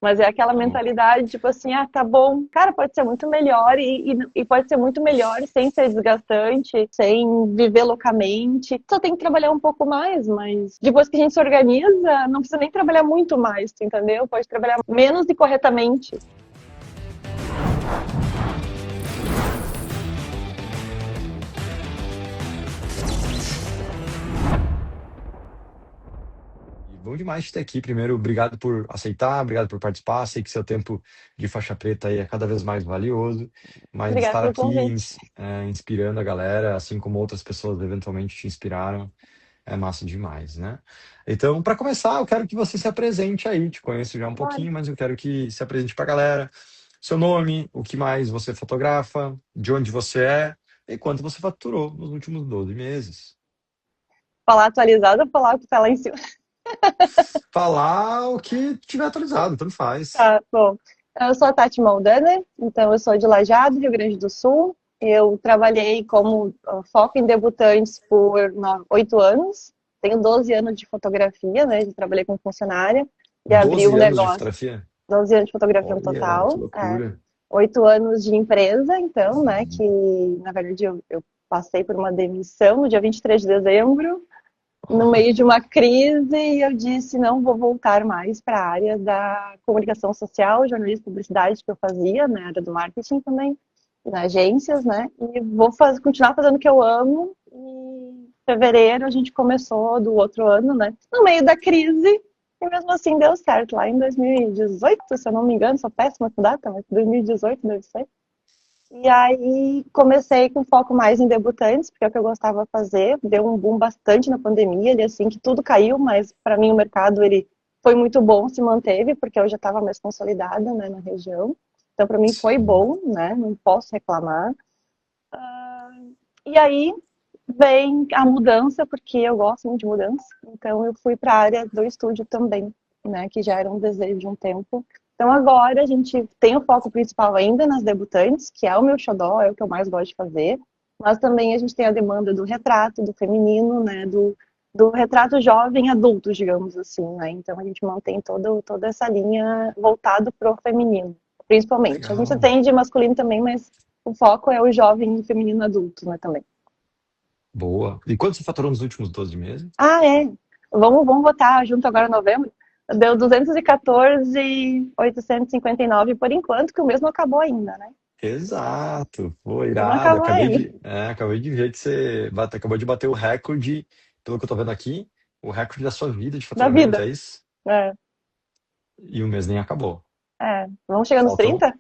Mas é aquela mentalidade, tipo assim, ah, tá bom, cara, pode ser muito melhor e pode ser muito melhor sem ser desgastante, sem viver loucamente. Só tem que trabalhar um pouco mais, mas depois que a gente se organiza, não precisa nem trabalhar muito mais, tu entendeu? Pode trabalhar menos e corretamente. E bom demais te ter aqui. Primeiro, obrigado por aceitar, obrigado por participar. Sei que seu tempo de faixa preta aí é cada vez mais valioso, mas Obrigada estar pelo aqui convite. inspirando a galera, assim como outras pessoas eventualmente te inspiraram, é massa demais, né? Então, para começar, eu quero que você se apresente aí. Te conheço já um Bora. pouquinho, mas eu quero que se apresente para a galera. Seu nome, o que mais você fotografa, de onde você é e quanto você faturou nos últimos 12 meses. Falar atualizado ou falar o que tá lá em cima? Falar o que tiver atualizado, tanto faz. Tá, bom. Eu sou a Tati Maldaner, então eu sou de Lajeado, Rio Grande do Sul. Eu trabalhei como foco em debutantes por 8 anos. Tenho 12 anos de fotografia, né? Já trabalhei como funcionária e abri um 12 anos de negócio. fotografia? 12 anos de fotografia no Olha, que total. É. loucura. 8 anos de empresa, então, né? Que, na verdade, eu passei por uma demissão no dia 23 de dezembro no meio de uma crise e eu disse não vou voltar mais para a área da comunicação social, jornalismo, publicidade que eu fazia, na área do marketing também, nas agências, né? E vou continuar fazendo o que eu amo. E em fevereiro a gente começou do outro ano, né? No meio da crise. E mesmo assim deu certo, lá em 2018, se eu não me engano, sou péssima com data, mas 2018 deve ser. E aí comecei com foco mais em debutantes, porque é o que eu gostava de fazer. Deu um boom bastante na pandemia, ele assim que tudo caiu, mas para mim o mercado ele foi muito bom, se manteve, porque eu já estava mais consolidada, né, na região. Então para mim foi Sim. bom, né? Não posso reclamar. E aí vem a mudança, porque eu gosto muito de mudança. Então eu fui para a área do estúdio também, né, que já era um desejo de um tempo. Então agora a gente tem o foco principal ainda nas debutantes, que é o meu xodó, é o que eu mais gosto de fazer. Mas também a gente tem a demanda do retrato, do feminino, né, do retrato jovem adulto, digamos assim, né? Então a gente mantém toda essa linha voltado pro feminino, principalmente. A gente Legal. atende masculino também, mas o foco é o jovem e feminino adulto, né, também. Boa. E quanto você faturou nos últimos 12 meses? Ah, é. Vamos votar junto agora em novembro. Deu 214.859 por enquanto, que o mês não acabou ainda, né? Exato. Pô, Não irado. acabou ainda. Acabei de ver que você acabou de bater o recorde, pelo que eu tô vendo aqui, o recorde da sua vida de Da faturamento, vida. é isso? É, E o mês nem acabou. é. Vamos chegar nos Faltam 30?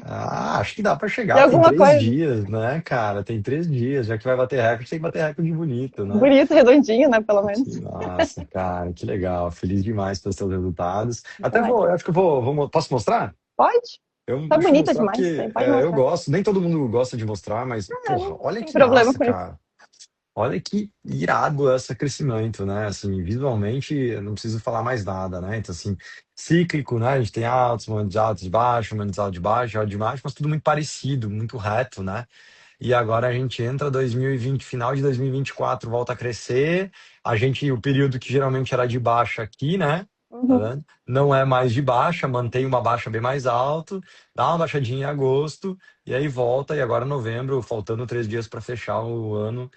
acho que dá pra De chegar. Tem alguma 3 coisa. dias, né, cara? Tem 3 dias. Já que vai bater recorde, tem que bater recorde bonito, né? Bonito, redondinho, né? Pelo menos. Que massa, cara. Que legal. Feliz demais pelos seus resultados. Eu Até também. vou, eu acho que posso mostrar? Pode? Tá Deixa eu bonita mostrar demais. porque Pode eu mostrar. gosto. Nem todo mundo gosta de mostrar, mas, É, porra, não olha tem que problema massa, com isso. cara. Olha que irado esse crescimento, né? Assim, visualmente, eu não preciso falar mais nada, né? Então, assim, cíclico, né? A gente tem altos de baixo, momentos alto de baixo, mas tudo muito parecido, muito reto, né? E agora a gente entra 2020, final de 2024, volta a crescer. O período que geralmente era de baixa aqui, né? Tá Uhum. vendo? Não é mais de baixa, mantém uma baixa bem mais alto, dá uma baixadinha em agosto, e aí volta, e agora novembro, faltando 3 dias para fechar o ano,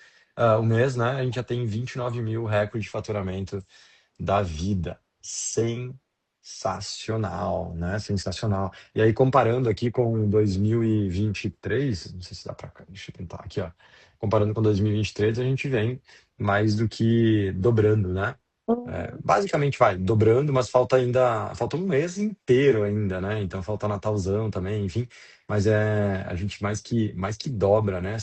o mês, né? A gente já tem 29 mil recorde de faturamento da vida. Sensacional, né? Sensacional. E aí, comparando aqui com 2023, não sei se dá para cá, deixa eu tentar aqui, ó. Comparando com 2023, a gente vem mais do que dobrando, né? Uhum. Basicamente vai dobrando, mas falta um mês inteiro ainda, né? Então falta Natalzão também, enfim. Mas a gente mais que dobra, né?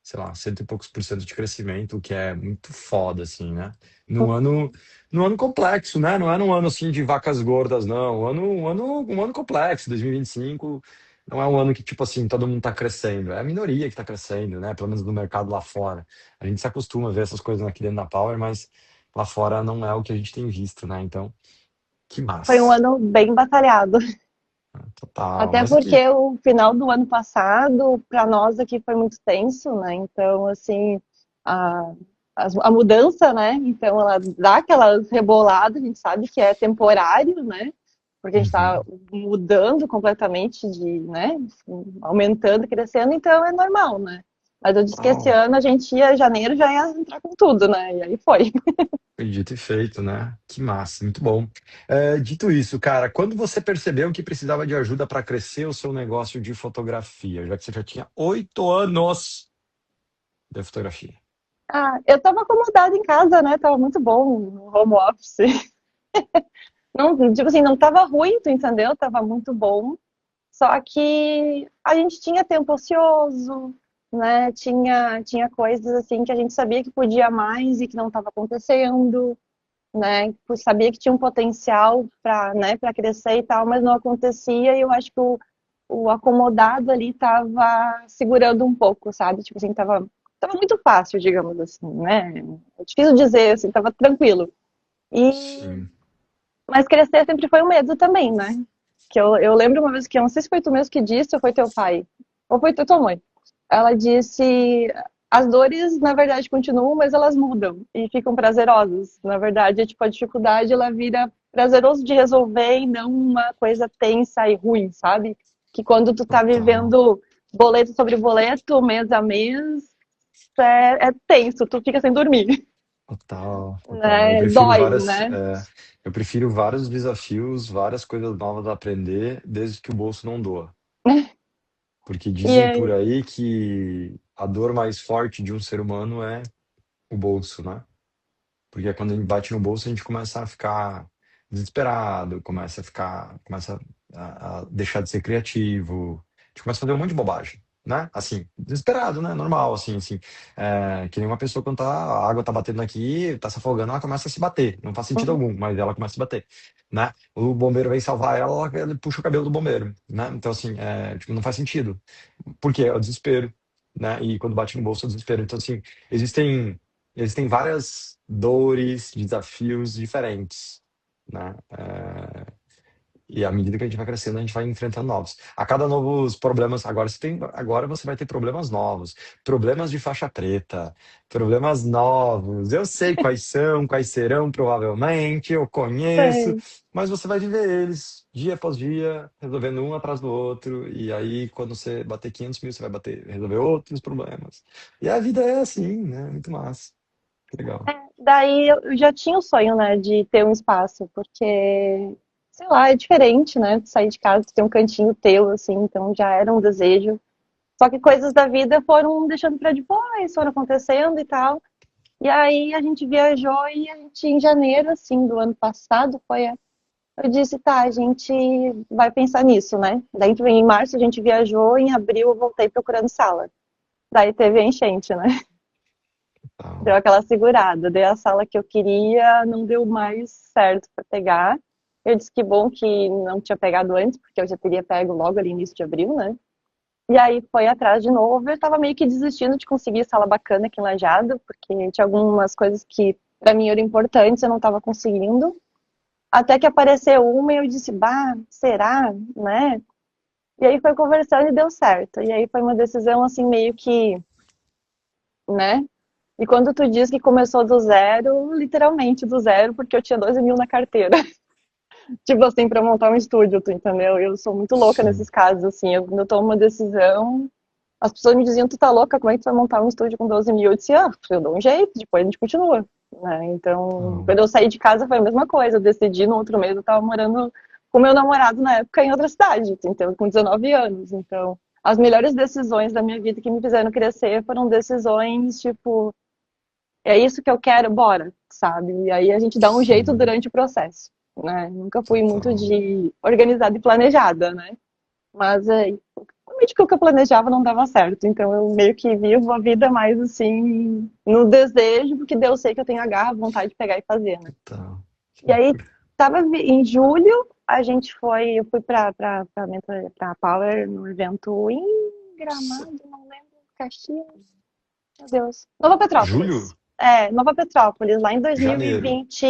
Sei lá, cento e poucos por cento de crescimento, o que é muito foda, assim, né? Num ano, Uhum. num ano complexo, né? Não é num ano assim de vacas gordas, não. Um ano complexo, 2025. Não é um ano que, tipo assim, todo mundo tá crescendo. É a minoria que tá crescendo, né? Pelo menos no mercado lá fora. A gente se acostuma a ver essas coisas aqui dentro da Power, mas lá fora não é o que a gente tem visto, né? Então, que Foi um massa. ano bem batalhado. Total. Até Mas aqui, porque o final do ano passado, para nós aqui, foi muito tenso, né? Então, assim, a, a mudança, né? Então, ela dá aquela rebolada, a gente sabe que é temporário, né? porque a gente está Uhum. mudando completamente né, aumentando, crescendo, então é normal, né? Mas eu disse que esse Uau, ano a gente ia, janeiro já ia entrar com tudo, né? E aí foi. foi dito e feito, né? Que massa, muito bom. Dito isso, cara, quando você percebeu que precisava de ajuda para crescer o seu negócio de fotografia, já que você já tinha 8 anos de fotografia? Ah, eu tava acomodada em casa, né? Tava muito bom no home office. Não, tipo assim, não tava ruim, tu entendeu? Tava muito bom. Só que a gente tinha tempo ocioso, né? Tinha coisas assim que a gente sabia que podia mais e que não estava acontecendo, né? Sabia que tinha um potencial para, né, para crescer e tal, mas não acontecia e eu acho que o acomodado ali estava segurando um pouco, sabe? Tipo assim, tava muito fácil, digamos assim, né? É difícil dizer, assim, tava tranquilo. E Sim. mas crescer sempre foi um medo também, né? Que eu lembro uma vez que, eu não sei se foi tu mesmo que disse, ou foi teu pai, ou foi tua mãe. Ela disse, as dores, na verdade, continuam, mas elas mudam e ficam prazerosas. Na verdade, é tipo, a dificuldade, ela vira prazeroso de resolver e não uma coisa tensa e ruim, sabe? Que quando tu tá Total, vivendo boleto sobre boleto, mês a mês, é tenso, tu fica sem dormir, total, total. né? Dói, né? Eu prefiro vários desafios, várias coisas novas a aprender, desde que o bolso não doa. Porque E dizem por aí, aí que a dor mais forte de um ser humano é o bolso, né? Porque é quando a gente bate no bolso, a gente começa a ficar desesperado, começa a deixar de ser criativo, a gente começa a fazer um monte de bobagem, né? Assim, desesperado, né? Normal, assim. Que nem uma pessoa quando a água tá batendo aqui, tá se afogando, ela começa a se bater. Não faz sentido algum, mas ela começa a se bater, né? O bombeiro vem salvar ela, ele puxa o cabelo do bombeiro, né? Então, assim, tipo, não faz sentido. Por quê? É o desespero, né? E quando bate no bolso é o desespero. Então, assim, existem, existem várias dores, desafios diferentes, né? E à medida que a gente vai crescendo, a gente vai enfrentando novos. A cada novos problemas, agora você vai ter problemas novos, problemas de faixa preta, problemas novos. Eu sei quais são, quais serão, provavelmente, eu conheço, sei. mas você vai viver eles dia após dia, resolvendo um atrás do outro, e aí quando você bater 500 mil, você vai resolver outros problemas. E a vida é assim, né? Muito massa. Que legal. Daí eu já tinha o sonho, né, de ter um espaço, porque, sei lá, é diferente, né? Tu sair de casa, tu ter um cantinho teu, assim, então já era um desejo. Só que coisas da vida foram deixando pra depois, foram acontecendo e tal. E aí a gente viajou e a gente, em janeiro, assim, do ano passado, eu disse, tá, a gente vai pensar nisso, né? Daí em março a gente viajou, em abril eu voltei procurando sala. Daí teve a enchente, né? Deu Então, aquela segurada. Dei a sala que eu queria, não deu mais certo para pegar. Eu disse que bom que não tinha pegado antes, porque eu já teria pego logo ali no início de abril, né? E aí foi atrás de novo. Eu tava meio que desistindo de conseguir sala bacana aqui em Lajado, porque tinha algumas coisas que para mim eram importantes, eu não tava conseguindo. Até que apareceu uma e eu disse, bah, será, né? E aí foi conversando e deu certo. E aí foi uma decisão assim meio que, né? E quando tu diz que começou do zero, literalmente do zero, porque eu tinha 12 mil na carteira. Tipo assim, pra montar um estúdio, tu entendeu? Eu sou muito louca sim. nesses casos, assim. Quando eu tomo uma decisão, as pessoas me diziam, tu tá louca? Como é que tu vai montar um estúdio com 12 mil? Eu disse, ah, eu dou um jeito, depois a gente continua. Né? Então, Então, quando eu saí de casa foi a mesma coisa. Eu decidi no outro mês, eu tava morando com meu namorado na época em outra cidade, então, com 19 anos. Então, as melhores decisões da minha vida que me fizeram crescer foram decisões, tipo, é isso que eu quero, bora, sabe? E aí a gente dá um jeito sim, durante o processo, né? Nunca fui muito total. de organizada e planejada, né? Mas realmente o que eu planejava não dava certo. Então eu meio que vivo a vida mais assim, no desejo, porque Deus sei que eu tenho a garra, a vontade de pegar e fazer, né? Total. Que E aí loucura. tava em julho, eu fui pra Power no evento em Nossa, Gramado, não lembro, Caxias. Meu Deus. Nova julho? Petrópolis. É, Nova Petrópolis, lá em Janeiro. 2020.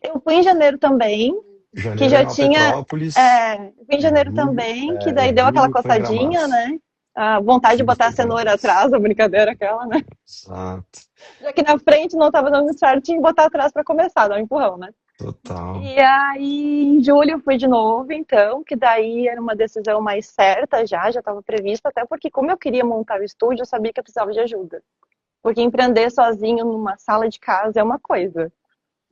Eu fui em janeiro também, que Janeiro é já Nova tinha. Petrópolis. Eu fui em janeiro também, que daí deu aquela Julho foi em coçadinha, Gramados. né? A vontade de Julho botar foi a em cenoura Gramados. atrás, a brincadeira aquela, né? Exato. Já que na frente não tava dando certo, tinha que botar atrás pra começar, dar um empurrão, né? Total. E aí, em julho, eu fui de novo, então, que daí era uma decisão mais certa já estava prevista, até porque, como eu queria montar o estúdio, eu sabia que eu precisava de ajuda. Porque empreender sozinho numa sala de casa é uma coisa,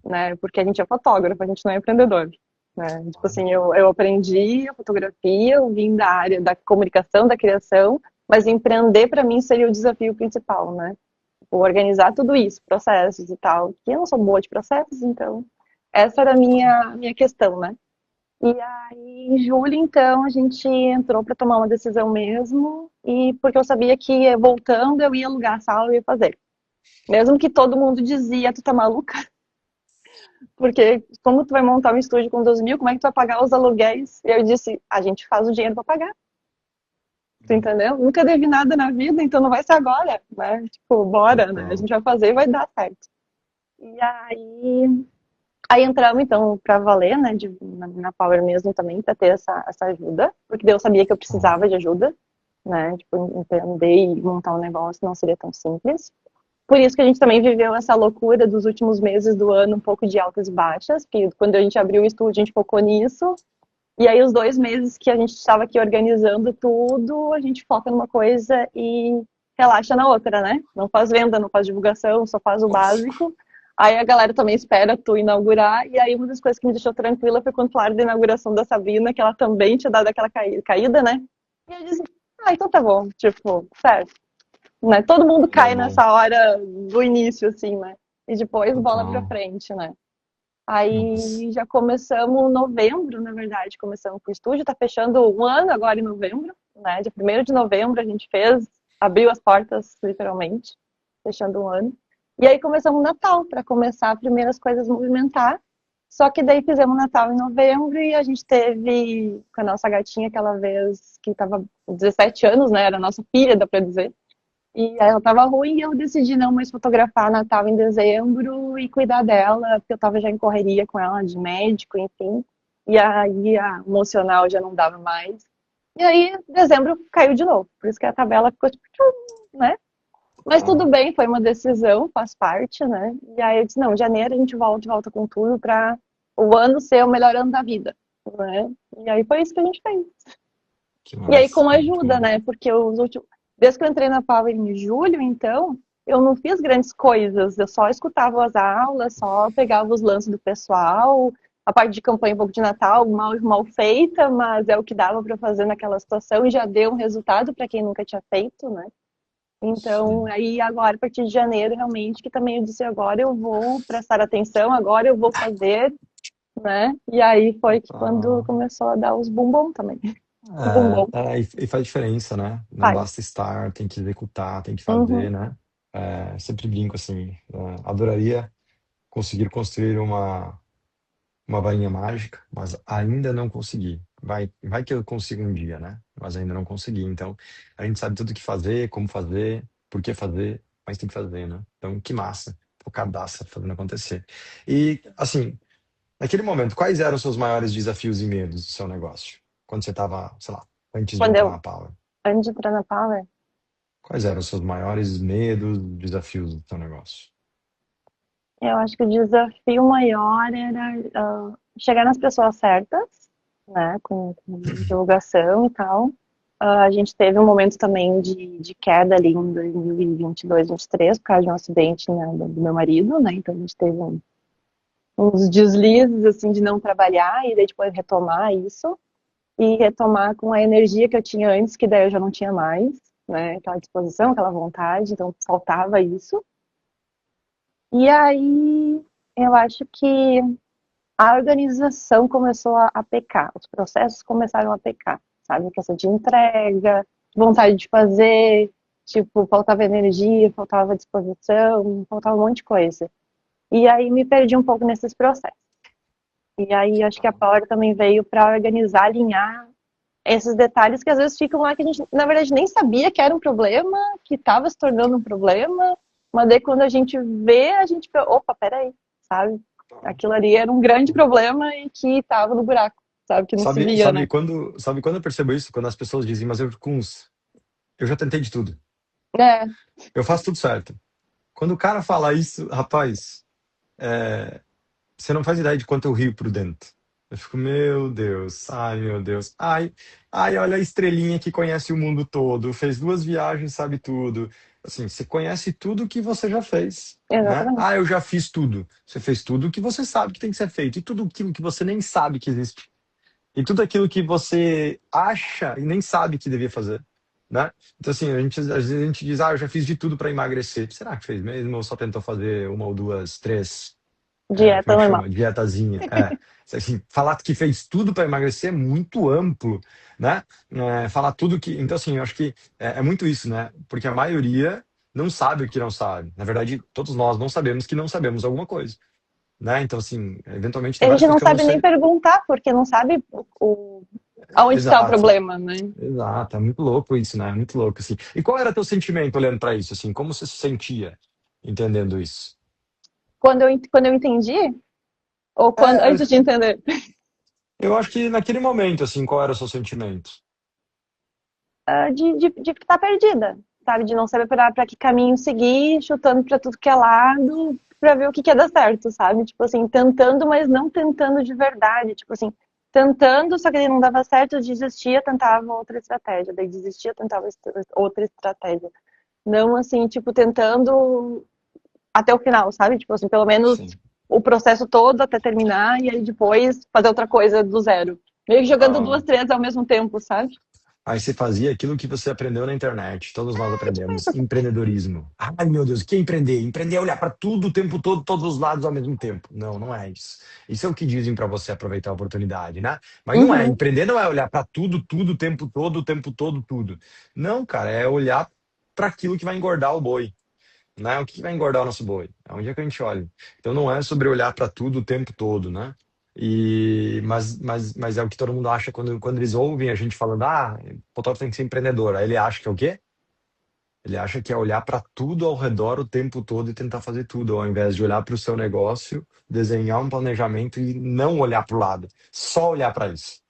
né? Porque a gente é fotógrafo, a gente não é empreendedor, né? Tipo assim, eu aprendi a fotografia, eu vim da área da comunicação, da criação, mas empreender para mim seria o desafio principal, né? Organizar tudo isso, processos e tal, que eu não sou boa de processos, então essa era a minha questão, né? E aí, em julho, então, a gente entrou para tomar uma decisão mesmo, e porque eu sabia que voltando eu ia alugar a sala e ia fazer. Mesmo que todo mundo dizia, tu tá maluca? Porque como tu vai montar um estúdio com 2.000, como é que tu vai pagar os aluguéis? E eu disse, a gente faz o dinheiro para pagar, tu entendeu? Nunca devi nada na vida, então não vai ser agora, né? Tipo, bora, né? A Total. gente vai fazer e vai dar certo. E aí entramos, então, para valer, né, na Power mesmo também, para ter essa ajuda, porque eu sabia que eu Ah, precisava de ajuda, né, tipo, empreender e montar um negócio não seria tão simples. Por isso que a gente também viveu essa loucura dos últimos meses do ano, um pouco de altas e baixas, que quando a gente abriu o estúdio, a gente focou nisso, e aí os 2 meses que a gente estava aqui organizando tudo, a gente foca numa coisa e relaxa na outra, né? Não faz venda, não faz divulgação, só faz o básico. Aí a galera também espera tu inaugurar. E aí uma das coisas que me deixou tranquila foi quando falaram da inauguração da Sabrina, que ela também tinha dado aquela caída, né? E eu disse, então tá bom, tipo, certo. Né? Todo mundo é cai bom. nessa hora do início, assim, né? E depois bola pra Total. frente, né? Nossa. Aí já começamos em novembro, na verdade, começamos com o estúdio, tá fechando um ano agora em novembro, né? Dia 1º de novembro a gente fez, abriu as portas, literalmente, fechando um ano. E aí começamos o Natal, para começar as primeiras coisas a movimentar. Só que daí fizemos Natal em novembro e a gente teve com a nossa gatinha aquela vez que tava 17 anos, né? Era nossa filha, dá pra dizer. E aí ela tava ruim e eu decidi não mais fotografar Natal em dezembro e cuidar dela, porque eu tava já em correria com ela de médico, enfim. E aí a emocional já não dava mais. E aí dezembro caiu de novo. Por isso que a tabela ficou tipo, tchum, né? Mas tudo Total. bem, foi uma decisão, faz parte, né? E aí eu disse, não, janeiro a gente volta com tudo pra o ano ser o melhor ano da vida, né? E aí foi isso que a gente fez. Que E aí massa. com Muito ajuda, bom. né? Porque os últimos. Desde que eu entrei na Power em julho, então, eu não fiz grandes coisas. Eu só escutava as aulas, só pegava os lances do pessoal, a parte de campanha um pouco de Natal, mal feita, mas é o que dava para fazer naquela situação e já deu um resultado para quem nunca tinha feito, né? Então, Sim. aí agora, a partir de janeiro, realmente, que também eu disse, agora eu vou prestar atenção, agora eu vou fazer, né? E aí foi que quando Total. começou a dar os bumbum também. Bumbum, E faz diferença, né? Não faz. basta estar, tem que executar, tem que fazer, Uhum. né? Sempre brinco assim, adoraria conseguir construir uma varinha mágica, mas ainda não consegui. Vai que eu consigo um dia, né? Mas ainda não consegui. Então, a gente sabe tudo o que fazer, como fazer, por que fazer, mas tem que fazer, né? Então, que massa. Focadaça, fazendo acontecer. E, assim, naquele momento, quais eram os seus maiores desafios e medos do seu negócio? Quando você estava, sei lá, antes de Quando entrar na eu, Power? antes de entrar na Power, Quais eram os seus maiores medos, desafios do seu negócio? eu acho que o desafio maior era chegar nas pessoas certas, né, com divulgação e tal. A gente teve um momento também de queda ali em 2022, 2023, por causa de um acidente, né, do meu marido, né, então a gente teve uns deslizes, assim, de não trabalhar e daí depois retomar isso e retomar com a energia que eu tinha antes, que daí eu já não tinha mais, né, aquela disposição, aquela vontade, então faltava isso. E aí, eu acho que a organização começou a pecar, os processos começaram a pecar, sabe? Questão de entrega, vontade de fazer, tipo, faltava energia, faltava disposição, faltava um monte de coisa. E aí me perdi um pouco nesses processos. E aí acho que a Power também veio para organizar, alinhar esses detalhes que às vezes ficam lá que a gente, na verdade, nem sabia que era um problema, que estava se tornando um problema, mas daí quando a gente vê, a gente vê, opa, peraí, sabe? Aquilo ali era um grande problema e que estava no buraco, sabe? Que não se Sabe, via, né? sabe quando eu percebo isso? Quando as pessoas dizem, mas eu já tentei de tudo. É, Eu faço tudo certo. Quando o cara fala isso, rapaz, você não faz ideia de quanto eu rio por dentro. Eu fico, meu Deus, ai meu Deus, ai, olha a estrelinha que conhece o mundo todo, fez 2 viagens, sabe tudo. Assim, você conhece tudo que você já fez, né? Exatamente. Ah, eu já fiz tudo. Você fez tudo que você sabe que tem que ser feito, e tudo aquilo que você nem sabe que existe. E tudo aquilo que você acha e nem sabe que devia fazer, né? Então, assim, às vezes a gente diz, eu já fiz de tudo para emagrecer. Será que fez mesmo? Ou só tentou fazer uma ou duas, três, como Dieta é que normal. chama? Dietazinha. Assim, falar que fez tudo para emagrecer é muito amplo, né? Falar tudo que. Então, assim, eu acho que é muito isso, né? Porque a maioria não sabe o que não sabe. Na verdade, todos nós não sabemos que não sabemos alguma coisa, né? Então, assim, eventualmente E tem a várias gente coisas não que eu não sabe nem sei. perguntar, porque não sabe aonde está o Exato. problema, né? Exato, é muito louco isso, né? É muito louco, assim. E qual era teu sentimento olhando para isso, assim? Como você se sentia entendendo isso? Quando eu entendi, ou quando, É, antes de entender, eu acho que naquele momento, assim, qual era o seu sentimento? de estar perdida, sabe? De não saber para que caminho seguir, chutando para tudo que é lado, para ver o que que ia dar certo, sabe? Tipo assim, tentando, mas não tentando de verdade. Tipo assim, tentando, só que daí não dava certo, eu desistia, tentava outra estratégia. Daí desistia, tentava outra estratégia. Não assim, tipo, tentando até o final, sabe? Tipo assim, pelo menos Sim. o processo todo até terminar e aí depois fazer outra coisa do zero. Meio que jogando duas, Ah, três ao mesmo tempo, sabe? aí você fazia aquilo que você aprendeu na internet. Todos nós Tipo aprendemos. isso. Empreendedorismo. Ai, meu Deus, o que é empreender? Empreender é olhar para tudo o tempo todo, todos os lados ao mesmo tempo. Não, não é isso. Isso é o que dizem para você aproveitar a oportunidade, né? Mas não é. Uhum. Empreender não é olhar para tudo, tudo, o tempo todo, tudo. Não, cara, é olhar para aquilo que vai engordar o boi. Né? O que vai engordar o nosso boi? Aonde é que a gente olha? Então não é sobre olhar para tudo o tempo todo, né? Mas é o que todo mundo acha quando eles ouvem a gente falando, o fotógrafo tem que ser empreendedor. Aí ele acha que é o quê? Ele acha que é olhar para tudo ao redor o tempo todo e tentar fazer tudo, ao invés de olhar para o seu negócio, desenhar um planejamento e não olhar para o lado, só olhar para isso,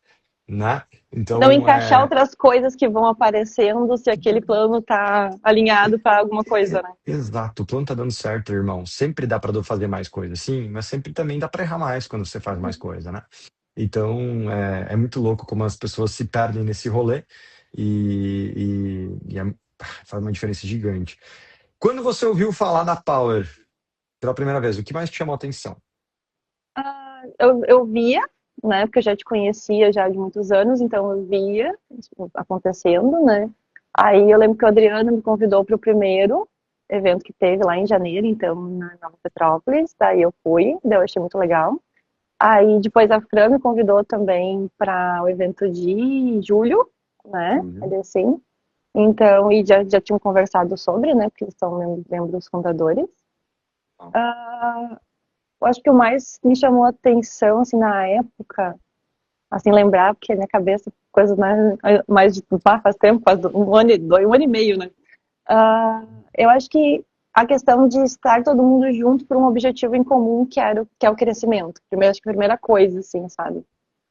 né? Não Então, encaixar outras coisas que vão aparecendo se aquele plano tá alinhado para alguma coisa, né? exato, o plano tá dando certo, irmão. Sempre dá para fazer mais coisa, sim, mas sempre também dá para errar mais quando você faz mais coisa, né? Então, é muito louco como as pessoas se perdem nesse rolê faz uma diferença gigante. Quando você ouviu falar da Power pela primeira vez, o que mais te chamou a atenção? Eu via, né? Porque eu já te conhecia já de muitos anos, então eu via isso acontecendo, né? Aí eu lembro que o Adriano me convidou para o primeiro evento que teve lá em janeiro, então na Nova Petrópolis. Daí eu fui, daí eu achei muito legal. Aí depois a Fran me convidou também para o evento de julho, né? Júlio? Ali assim. Então, e já tinham conversado sobre, né? Porque eles são membros fundadores. Ah, Eu acho que o mais me chamou a atenção, assim, na época, assim, lembrar, porque na minha cabeça, coisas mais de, faz tempo, faz um ano, um ano e meio, né? Ah, eu acho que a questão de estar todo mundo junto por um objetivo em comum, que é o crescimento. Primeiro, acho que a primeira coisa, assim, sabe?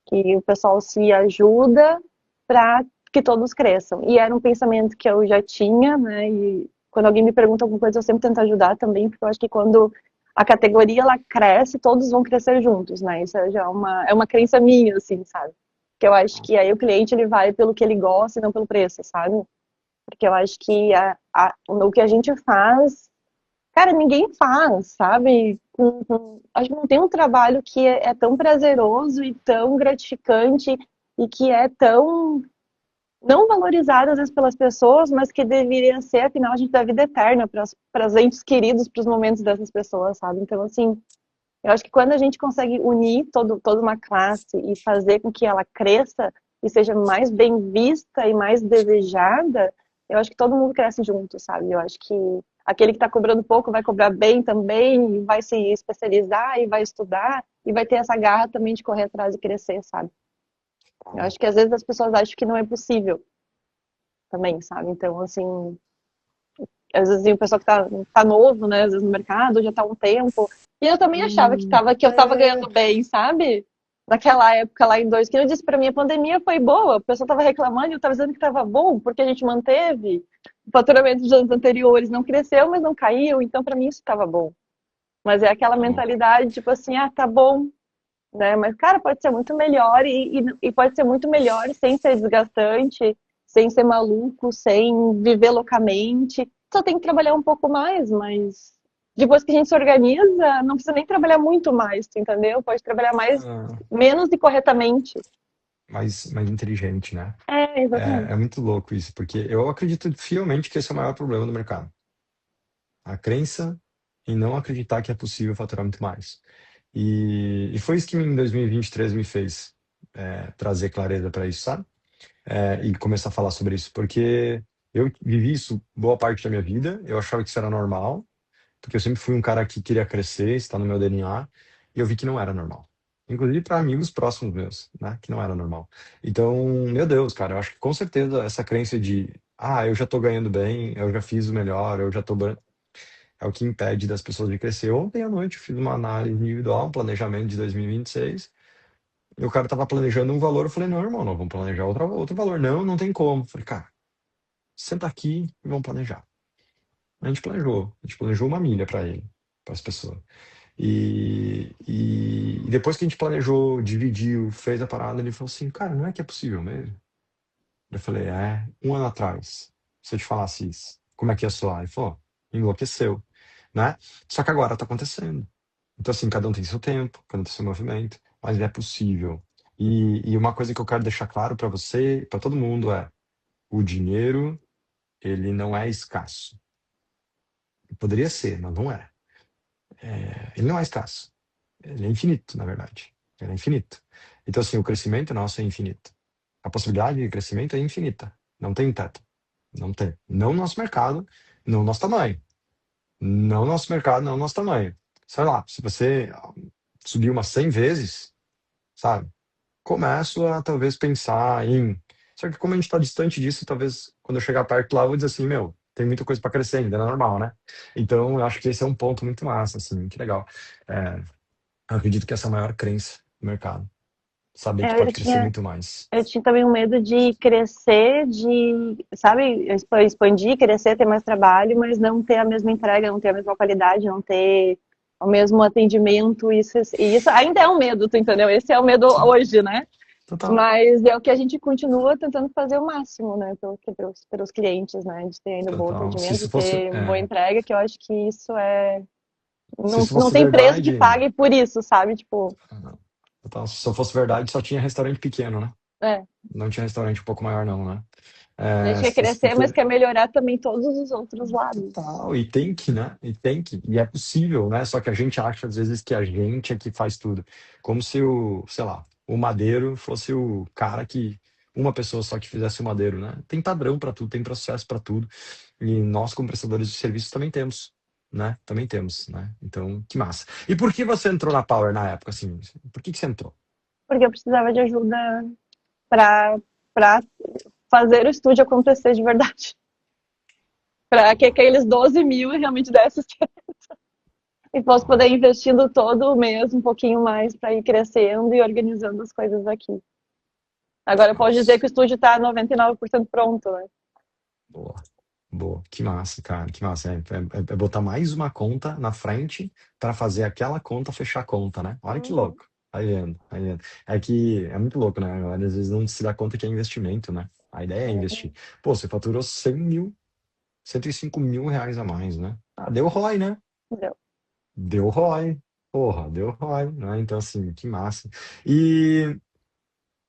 Que o pessoal se ajuda para que todos cresçam. E era um pensamento que eu já tinha, né? E quando alguém me pergunta alguma coisa, eu sempre tento ajudar também, porque eu acho que quando a categoria ela cresce, todos vão crescer juntos, né? Isso já é uma crença minha, assim, sabe? Que eu acho que aí o cliente ele vai pelo que ele gosta e não pelo preço, sabe? Porque eu acho que o que a gente faz, cara, ninguém faz, sabe? Acho que não tem um trabalho que é tão prazeroso e tão gratificante e que é tão não valorizado às vezes pelas pessoas, mas que deveria ser, afinal, a gente dá vida eterna para os entes queridos, para os momentos dessas pessoas, sabe? Então, assim, eu acho que quando a gente consegue unir toda uma classe e fazer com que ela cresça e seja mais bem vista e mais desejada, eu acho que todo mundo cresce junto, sabe? Eu acho que aquele que está cobrando pouco vai cobrar bem também, e vai se especializar e vai estudar e vai ter essa garra também de correr atrás e crescer, sabe? Eu acho que às vezes as pessoas acham que não é possível também, sabe? Então, assim, às vezes o pessoal que tá novo, né? Às vezes no mercado, já tá há um tempo. E eu também achava que eu tava É, ganhando bem, sabe? Naquela época lá em dois, que eu disse pra mim, a pandemia foi boa, o pessoal tava reclamando e eu tava dizendo que tava bom, porque a gente manteve o faturamento dos anos anteriores, não cresceu, mas não caiu, então pra mim isso tava bom. Mas é aquela Tá louco. mentalidade, tipo assim, ah, tá bom, né? Mas, cara, pode ser muito melhor e pode ser muito melhor sem ser desgastante, sem ser maluco, sem viver loucamente. Só tem que trabalhar um pouco mais, mas depois que a gente se organiza, não precisa nem trabalhar muito mais, tu entendeu? Pode trabalhar mais, Ah, menos e corretamente. mais inteligente, né? É, É exatamente. muito louco isso, porque eu acredito fielmente que esse é o maior problema do mercado. A crença em não acreditar que é possível faturar muito mais. E foi isso que em 2023 me fez trazer clareza para isso, sabe? E começar a falar sobre isso, porque eu vivi isso boa parte da minha vida, eu achava que isso era normal, porque eu sempre fui um cara que queria crescer, está no meu DNA, e eu vi que não era normal. Inclusive para amigos próximos meus, né? Que não era normal. Então, meu Deus, cara, eu acho que com certeza essa crença de, eu já tô ganhando bem, eu já fiz o melhor, eu já tô. É o que impede das pessoas de crescer. Ontem à noite eu fiz uma análise individual, um planejamento de 2026, e o cara tava planejando um valor, eu falei, não, irmão, não, vamos planejar outro valor. Não, não tem como. Eu falei, cara, senta aqui e vamos planejar. A gente planejou uma milha para ele, para as pessoas. E depois que a gente planejou, dividiu, fez a parada, ele falou assim, cara, não é que é possível mesmo? Eu falei, um ano atrás, se eu te falasse isso, como é que ia soar? Ele falou, enlouqueceu, né? Só que agora tá acontecendo. Então, assim, cada um tem seu tempo, cada um tem seu movimento, mas é possível. E uma coisa que eu quero deixar claro para você, para todo mundo é, o dinheiro, ele não é escasso. Poderia ser, mas não é. Ele não é escasso. Ele é infinito, na verdade. Ele é infinito. Então, assim, o crescimento nosso é infinito. A possibilidade de crescimento é infinita. Não tem teto. Não tem. Não no nosso mercado, não no nosso tamanho. Não no nosso mercado, não no nosso tamanho. Sei lá, se você subir umas 100 vezes, sabe? Começo a talvez pensar em. Só que como a gente está distante disso, talvez quando eu chegar perto lá, eu vou dizer assim, meu, tem muita coisa para crescer ainda, é normal, né? Então, eu acho que esse é um ponto muito massa, assim, que legal. É, eu acredito que essa é a maior crença do mercado. Saber que É, pode crescer muito mais. eu tinha também um medo de crescer, sabe, expandir, crescer, ter mais trabalho, mas não ter a mesma entrega, não ter a mesma qualidade, não ter o mesmo atendimento. Isso ainda é um medo, tu entendeu? Esse é o medo Sim, hoje, né? total, Mas é o que a gente continua tentando fazer o máximo, né, pelos clientes, né, de ter ainda bom total. Se atendimento, de isso fosse, ter boa entrega, que eu acho que isso se não, isso não fosse tem preço que verdade, pague por isso, sabe? Tipo, total, se isso fosse verdade, só tinha restaurante pequeno, né? é, Não tinha restaurante um pouco maior, não, né? a gente Se quer fosse crescer, mas porque. quer melhorar também todos os outros lados. Total, e tem que, né? E tem que, e é possível, né? Só que a gente acha às vezes que a gente é que faz tudo. Como se sei lá, o madeiro fosse o cara que uma pessoa só que fizesse o madeiro, né? Tem padrão para tudo, tem processo para tudo. E nós, como prestadores de serviços, também temos, né? Também temos, né? Então, que massa. E por que você entrou na Power na época, assim? Por que você entrou? Porque eu precisava de ajuda para fazer o estúdio acontecer de verdade. Para que aqueles 12 mil realmente desse certo. E posso poder ir investindo todo mês um pouquinho mais para ir crescendo e organizando as coisas aqui. Agora eu posso dizer Nossa, que o estúdio está 99% pronto, né? boa. Boa, que massa, cara, que massa. É botar mais uma conta na frente para fazer aquela conta fechar a conta, né? Olha que Uhum. louco. Aí vendo, aí vendo. É que é muito louco, né? Às vezes não se dá conta que é investimento, né? A ideia é investir. Exatamente. Pô, você faturou 100 mil, 105 mil reais a mais, né? Deu ROI, né? Entendeu? Deu ROI. Porra, deu ROI, né? Então, assim, que massa. E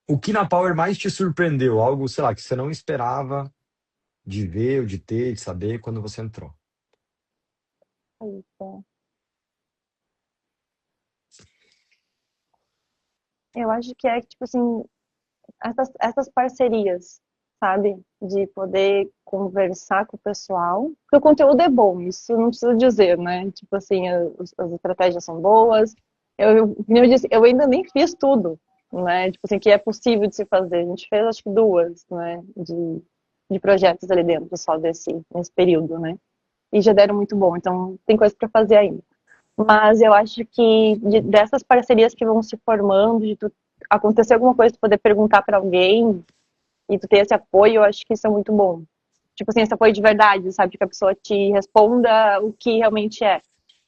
o que na Power mais te surpreendeu? Algo, sei lá, que você não esperava de ver, ou de ter, de saber quando você entrou? Isso. Eu acho que é tipo assim, essas parcerias, sabe? De poder conversar com o pessoal. Porque o conteúdo é bom, isso não preciso dizer, né? Tipo assim, as estratégias são boas. Como eu disse, eu ainda nem fiz tudo, né? Tipo assim, que é possível de se fazer. A gente fez acho que duas, né? De projetos ali dentro só nesse período, né? E já deram muito bom, então tem coisa para fazer ainda. Mas eu acho que dessas parcerias que vão se formando, de tu acontecer alguma coisa, tu poder perguntar para alguém e tu ter esse apoio, eu acho que isso é muito bom. Tipo assim, esse apoio de verdade, sabe? Que a pessoa te responda o que realmente é.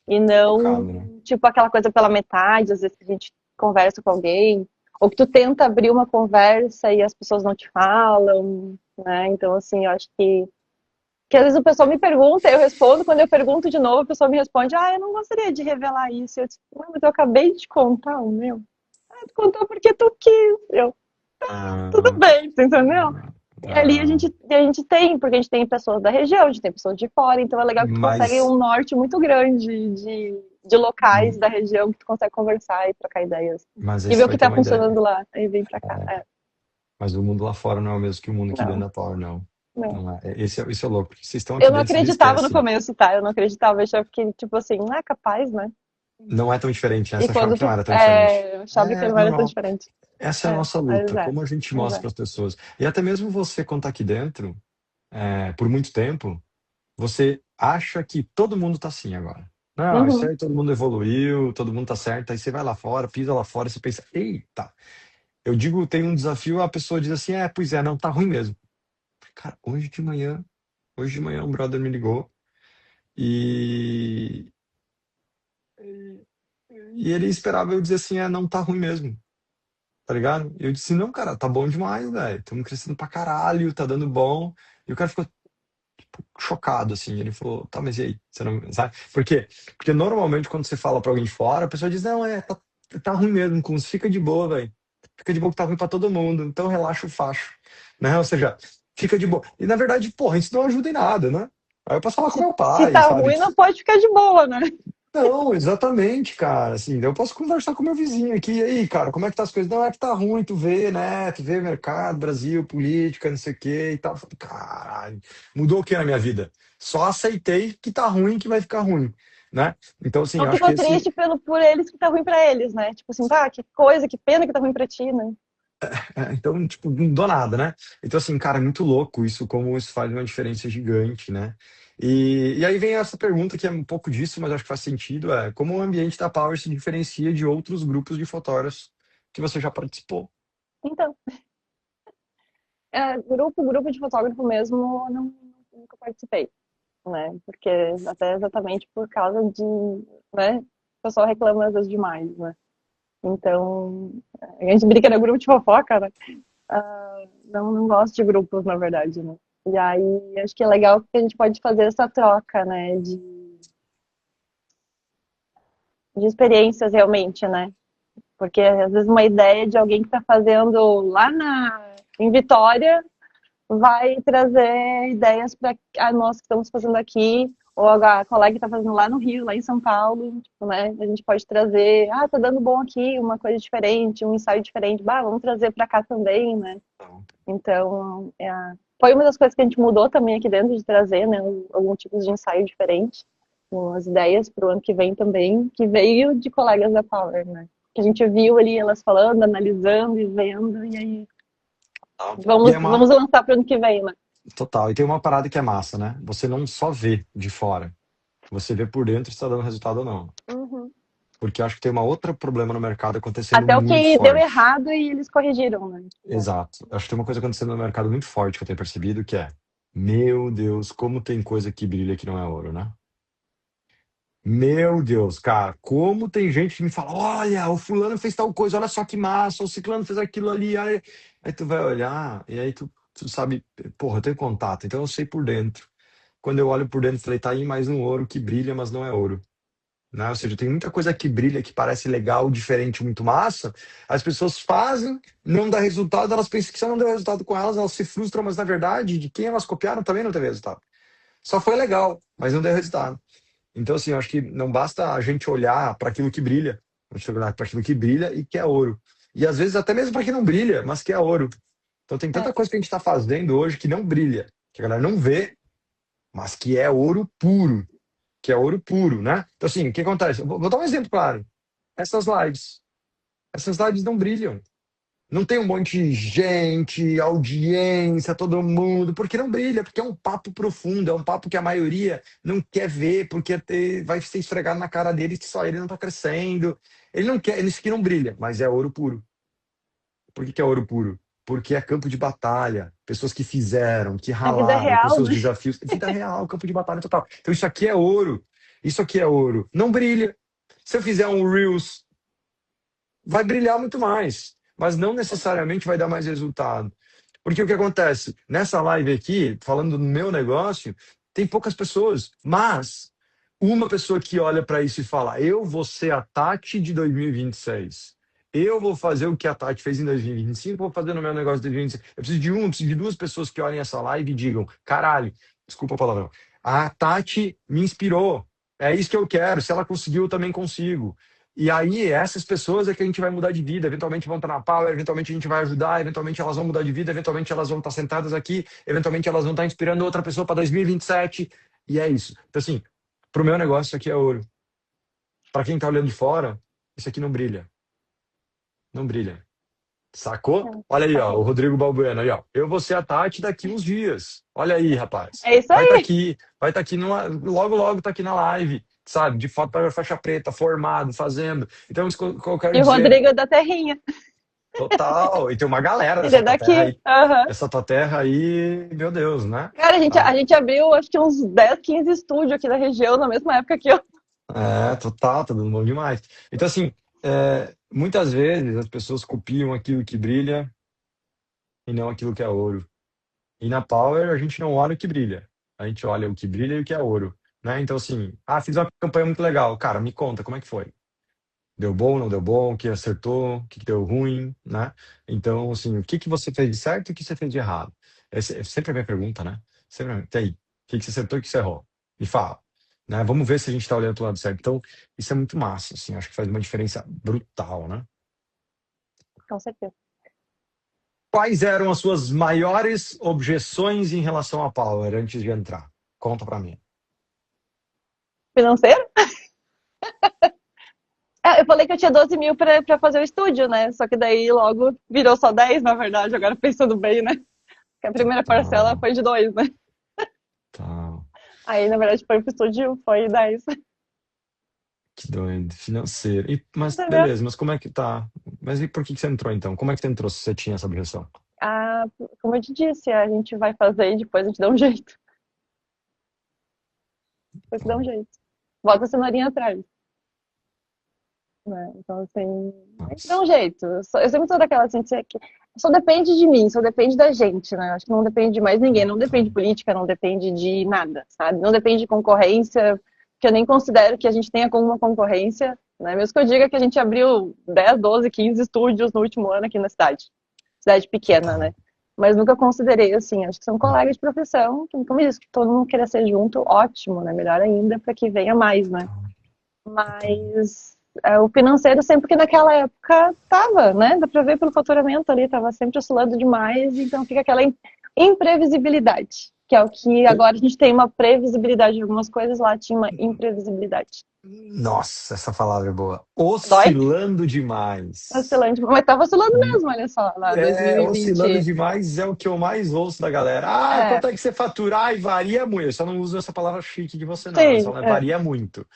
E Focado, né? não, tipo, aquela coisa pela metade, às vezes que a gente conversa com alguém, ou que tu tenta abrir uma conversa e as pessoas não te falam, né? Então, assim, eu acho que às vezes o pessoal me pergunta, eu respondo, quando eu pergunto de novo, a pessoa me responde, eu não gostaria de revelar isso. Eu disse, não, mas eu acabei de te contar o meu. Tu contou porque tu quis. Eu, tudo Ah, bem, tu entendeu? E ali ah, a gente tem, porque a gente tem pessoas da região, a gente tem pessoas de fora, então é legal que tu consegue mas, um norte muito grande de locais da região que tu consegue conversar e trocar ideias. mas aí E ver você o vai que ter tá uma ideia. funcionando lá, aí vem pra cá. É, Mas o mundo lá fora não é o mesmo que o mundo aqui dentro não, da Power, não. não. Não é. Esse é o louco, porque vocês estão Eu aqui não dentro, vocês acreditava no esquecem. começo, tá? Eu não acreditava, eu achava que, tipo assim, não é capaz, né? Não é tão diferente, né? E Você achava quando que não tu. era tão diferente. É, eu achava que É não era tão normal. diferente. Essa é a É, nossa mas luta, é, como a gente mas mostra é. para as pessoas. E até mesmo você, quando tá aqui dentro, por muito tempo, você acha que todo mundo tá assim agora. Não, isso Uhum. aí todo mundo evoluiu, todo mundo tá certo. Aí você vai lá fora, pisa lá fora, e você pensa, eita. Eu digo, tem um desafio, a pessoa diz assim, pois é, não, tá ruim mesmo. Cara, hoje de manhã um brother me ligou e, e ele esperava eu dizer assim, não tá ruim mesmo, tá ligado? E eu disse, não, cara, tá bom demais, velho. Estamos crescendo pra caralho, tá dando bom. E o cara ficou chocado, assim. Ele falou, tá, mas e aí? Você não, sabe? Por quê? Porque normalmente quando você fala pra alguém de fora, a pessoa diz, não, tá ruim mesmo, com fica de boa, velho. Fica de boa que tá ruim pra todo mundo, então relaxa o facho, né? Ou seja, fica de boa. E na verdade, porra, isso não ajuda em nada, né? Aí eu posso falar com meu Se pai, tá sabe? ruim, não pode ficar de boa, né? Não, exatamente, cara. Assim, eu posso conversar com meu vizinho aqui. E aí, cara, como é que tá as coisas? Não, é que tá ruim, tu vê, né? Tu vê mercado, Brasil, política, não sei o quê e tal. Eu falei, caralho, mudou o que na minha vida? Só aceitei que tá ruim, que vai ficar ruim, né? Então, assim, Não eu acho que ficou esse. triste por eles que tá ruim pra eles, né? Tipo assim, tá, que coisa, que pena que tá ruim pra ti, né? Então, tipo, não dou nada, né? Então, assim, cara, é muito louco isso, como isso faz uma diferença gigante, né? E aí vem essa pergunta que é um pouco disso, mas acho que faz sentido, como o ambiente da Power se diferencia de outros grupos de fotógrafos que você já participou? Então, grupo de fotógrafo mesmo, eu não, nunca participei, né? Porque até exatamente por causa de, né? O pessoal reclama às vezes demais, né? Então, a gente brinca no grupo de fofoca, né? Não, não gosto de grupos, na verdade, né? E aí, acho que é legal que a gente pode fazer essa troca, né? De experiências realmente, né? Porque às vezes uma ideia de alguém que está fazendo em Vitória vai trazer ideias para a nós que estamos fazendo aqui, ou a colega que está fazendo lá no Rio, lá em São Paulo, tipo, né? A gente pode trazer, tá dando bom aqui, uma coisa diferente, um ensaio diferente, vamos trazer para cá também, né? Então, foi uma das coisas que a gente mudou também aqui dentro de trazer, né? Algum tipo de ensaio diferente, com as ideias para o ano que vem também, que veio de colegas da Power, né? Que a gente viu ali elas falando, analisando e vendo, e aí E é vamos uma. lançar para o ano que vem, né? Total. E tem uma parada que é massa, né? Você não só vê de fora, você vê por dentro se está dando resultado ou não. Uhum. Porque eu acho que tem um outro problema no mercado acontecendo Até o muito que deu forte. errado e eles corrigiram, né? Tipo, Exato. Acho que tem uma coisa acontecendo no mercado muito forte que eu tenho percebido, que é, meu Deus, como tem coisa que brilha que não é ouro, né? Meu Deus, cara, como tem gente que me fala, olha, o fulano fez tal coisa, olha só que massa, o ciclano fez aquilo ali, aí tu vai olhar, e aí tu sabe, porra, eu tenho contato, então eu sei por dentro. Quando eu olho por dentro, eu falei, tá aí mais um ouro que brilha, mas não é ouro, né? Ou seja, tem muita coisa que brilha, que parece legal, diferente, muito massa. As pessoas fazem, não dá resultado, elas pensam que se não deu resultado com elas, elas se frustram, mas na verdade, de quem elas copiaram também não teve resultado. Só foi legal, mas não deu resultado. Então, assim, eu acho que não basta a gente olhar para aquilo que brilha, a gente olhar para aquilo que brilha e que é ouro. E às vezes até mesmo para que não brilha, mas que é ouro. Então tem tanta é. coisa que a gente está fazendo hoje que não brilha, que a galera não vê, mas que é ouro puro, que é ouro puro, né? Então, assim, o que acontece? Vou dar um exemplo claro. Essas lives. Essas lives não brilham. Não tem um monte de gente, audiência, todo mundo, porque não brilha, porque é um papo profundo, é um papo que a maioria não quer ver, porque vai ser esfregado na cara dele que só ele não tá crescendo. Ele não quer, isso aqui não brilha, mas é ouro puro. Por que que é ouro puro? Porque é campo de batalha, pessoas que fizeram, que A vida é ralaram com real, seus né? desafios, vida real, campo de batalha total. Então isso aqui é ouro. Isso aqui é ouro. Não brilha. Se eu fizer um Reels, vai brilhar muito mais, mas não necessariamente vai dar mais resultado. Porque o que acontece? Nessa live aqui, falando do meu negócio, tem poucas pessoas, mas uma pessoa que olha para isso e fala: eu vou ser a Tati de 2026. Eu vou fazer o que a Tati fez em 2025, vou fazer no meu negócio de 2026. Eu preciso de uma, eu preciso de duas pessoas que olhem essa live e digam: caralho, desculpa a palavra, a Tati me inspirou. É isso que eu quero. Se ela conseguiu, eu também consigo. E aí, essas pessoas é que a gente vai mudar de vida. Eventualmente vão estar na Power, eventualmente a gente vai ajudar, eventualmente elas vão mudar de vida, eventualmente elas vão estar sentadas aqui, eventualmente elas vão estar inspirando outra pessoa para 2027. E 27. E é isso. Então, assim, para o meu negócio, isso aqui é ouro. Para quem está olhando de fora, isso aqui não brilha. Não brilha. Sacou? Olha aí, ó, o Rodrigo Balbuena aí, ó. Eu vou ser a Tati daqui uns dias. Olha aí, rapaz. É isso aí. Vai estar aqui logo, logo tá aqui na live, sabe? De foto para faixa preta, formado, fazendo. Então, isso que eu quero E o dizer. Rodrigo é da Terrinha. Total. E tem uma galera Ele dessa é tua terra daqui. aí. Aham. Essa tua terra aí, meu Deus, né? Cara, Ah, a gente abriu acho que uns 10, 15 estúdios aqui da região na mesma época que eu. total, tá dando bom demais. Então, assim, muitas vezes as pessoas copiam aquilo que brilha e não aquilo que é ouro. E na Power a gente não olha o que brilha. A gente olha o que brilha e o que é ouro, né? Então, assim, fiz uma campanha muito legal. Cara, me conta, como é que foi? Deu bom, não deu bom? O que acertou? O que deu ruim, né? Então, assim, o que que você fez de certo e o que você fez de errado? É sempre a minha pergunta, né? Sempre, e aí? O que que você acertou e o que você errou? Me fala, né? Vamos ver se a gente tá olhando pro lado certo. Então, isso é muito massa, assim. Acho que faz uma diferença brutal, né? Com certeza. Quais eram as suas maiores objeções em relação à Power antes de entrar? Conta pra mim. Financeiro? Eu falei que eu tinha 12 mil pra fazer o estúdio, né? Só que daí logo virou só 10, na verdade, agora pensando bem, né? Que a primeira parcela Tá, foi de 2, né? tá. Aí, na verdade, foi pro estúdio, foi 10. Que doido. Financeiro. Mas Entendeu? beleza, mas como é que tá? Mas e por que que você entrou então? Como é que você entrou se você tinha essa objeção? Ah, como eu te disse, a gente vai fazer e depois a gente dá um jeito. Depois dá um jeito. Bota a cenourinha atrás, né? Então, assim, a gente dá Nossa. um jeito. Eu sempre sou daquela assim, que só depende de mim, só depende da gente, né? Acho que não depende de mais ninguém, não depende de Então, política, não depende de nada, sabe? Não depende de concorrência, que eu nem considero que a gente tenha como uma concorrência, né? Mesmo que eu diga que a gente abriu 10, 12, 15 estúdios no último ano aqui na cidade. Cidade pequena, total. né? Mas nunca considerei assim, acho que são colegas de profissão, que, como eu disse, que todo mundo queira ser junto, ótimo, né? Melhor ainda para que venha mais, né? Total. Total. Mas o financeiro sempre que naquela época tava, né? Dá pra ver pelo faturamento ali, tava sempre oscilando demais, então fica aquela imprevisibilidade, que é o que agora a gente tem uma previsibilidade de algumas coisas, lá tinha uma imprevisibilidade. Nossa, essa palavra é boa. Dói? Oscilando demais. Oscilante, mas tava oscilando mesmo, olha só, lá Oscilando 2020. demais é o que eu mais ouço da galera. É, Quanto é que você fatura? Varia muito. Eu só não uso essa palavra chique de você, não. Eu sim, só varia muito.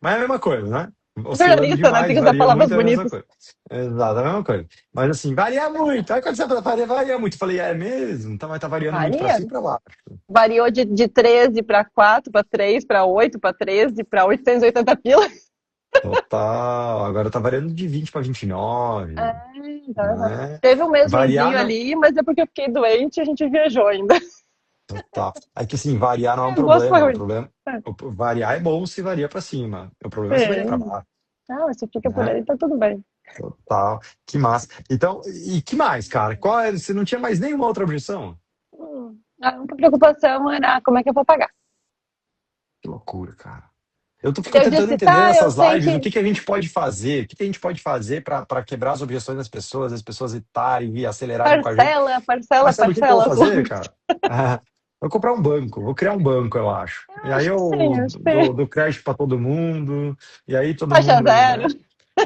Mas é a mesma coisa, né? Oscilando jornalista, né? Tem demais, que usar varia palavras muito, é a mesma bonitas. coisa. Exato, é a mesma coisa. Mas assim, varia muito. Aí quando você fala, varia muito. Eu falei, é mesmo? Tá, mas tá variando muito pra Varia. cima e pra baixo. Variou de 13 para 4, para 3, para 8, para 13, para 880 pila. Total. Agora tá variando de 20 para 29, Tá. né? Teve um mês Variar ruinzinho não. ali, mas é porque eu fiquei doente e a gente viajou ainda. Total. É que assim, variar não é um O gosto foi problema. O ruim. problema. Variar é bom se varia pra cima. O problema é se varia É. pra baixo, Não, se fica por né? aí, tá tudo bem. Total. Que massa. Então, e que mais, cara? Você não tinha mais nenhuma outra objeção? A única preocupação era como é que eu vou pagar. Que loucura, cara. Eu fico Eu tentando disse, entender tá, eu nessas sei lives o que que que a gente pode fazer, o que que a gente pode fazer para quebrar as objeções das pessoas, as pessoas irritarem e acelerarem com a gente. parcela, parcela, Mas sabe o que que eu vou parcela. fazer, cara? Ah, vou comprar um banco, vou criar um banco, eu acho. Eu E aí acho que sim, eu acho que sim. dou crédito para todo mundo, e aí todo Taxa mundo, zero.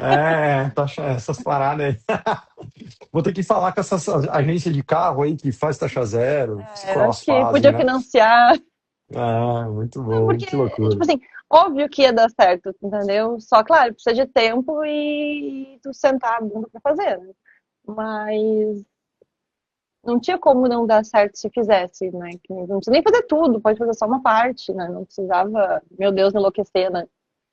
né? Essas paradas aí. Vou ter que falar com essas agência de carro aí que faz taxa zero, se Eu acho elas que fazem, podia né? financiar. Muito Não, bom, porque, que tipo loucura. assim, óbvio que ia dar certo, entendeu? Só, claro, precisa de tempo e tu sentar a bunda pra fazer, né? Mas não tinha como não dar certo se fizesse, né? Que não precisa nem fazer tudo, pode fazer só uma parte, né? Não precisava, meu Deus, me enlouquecer, né?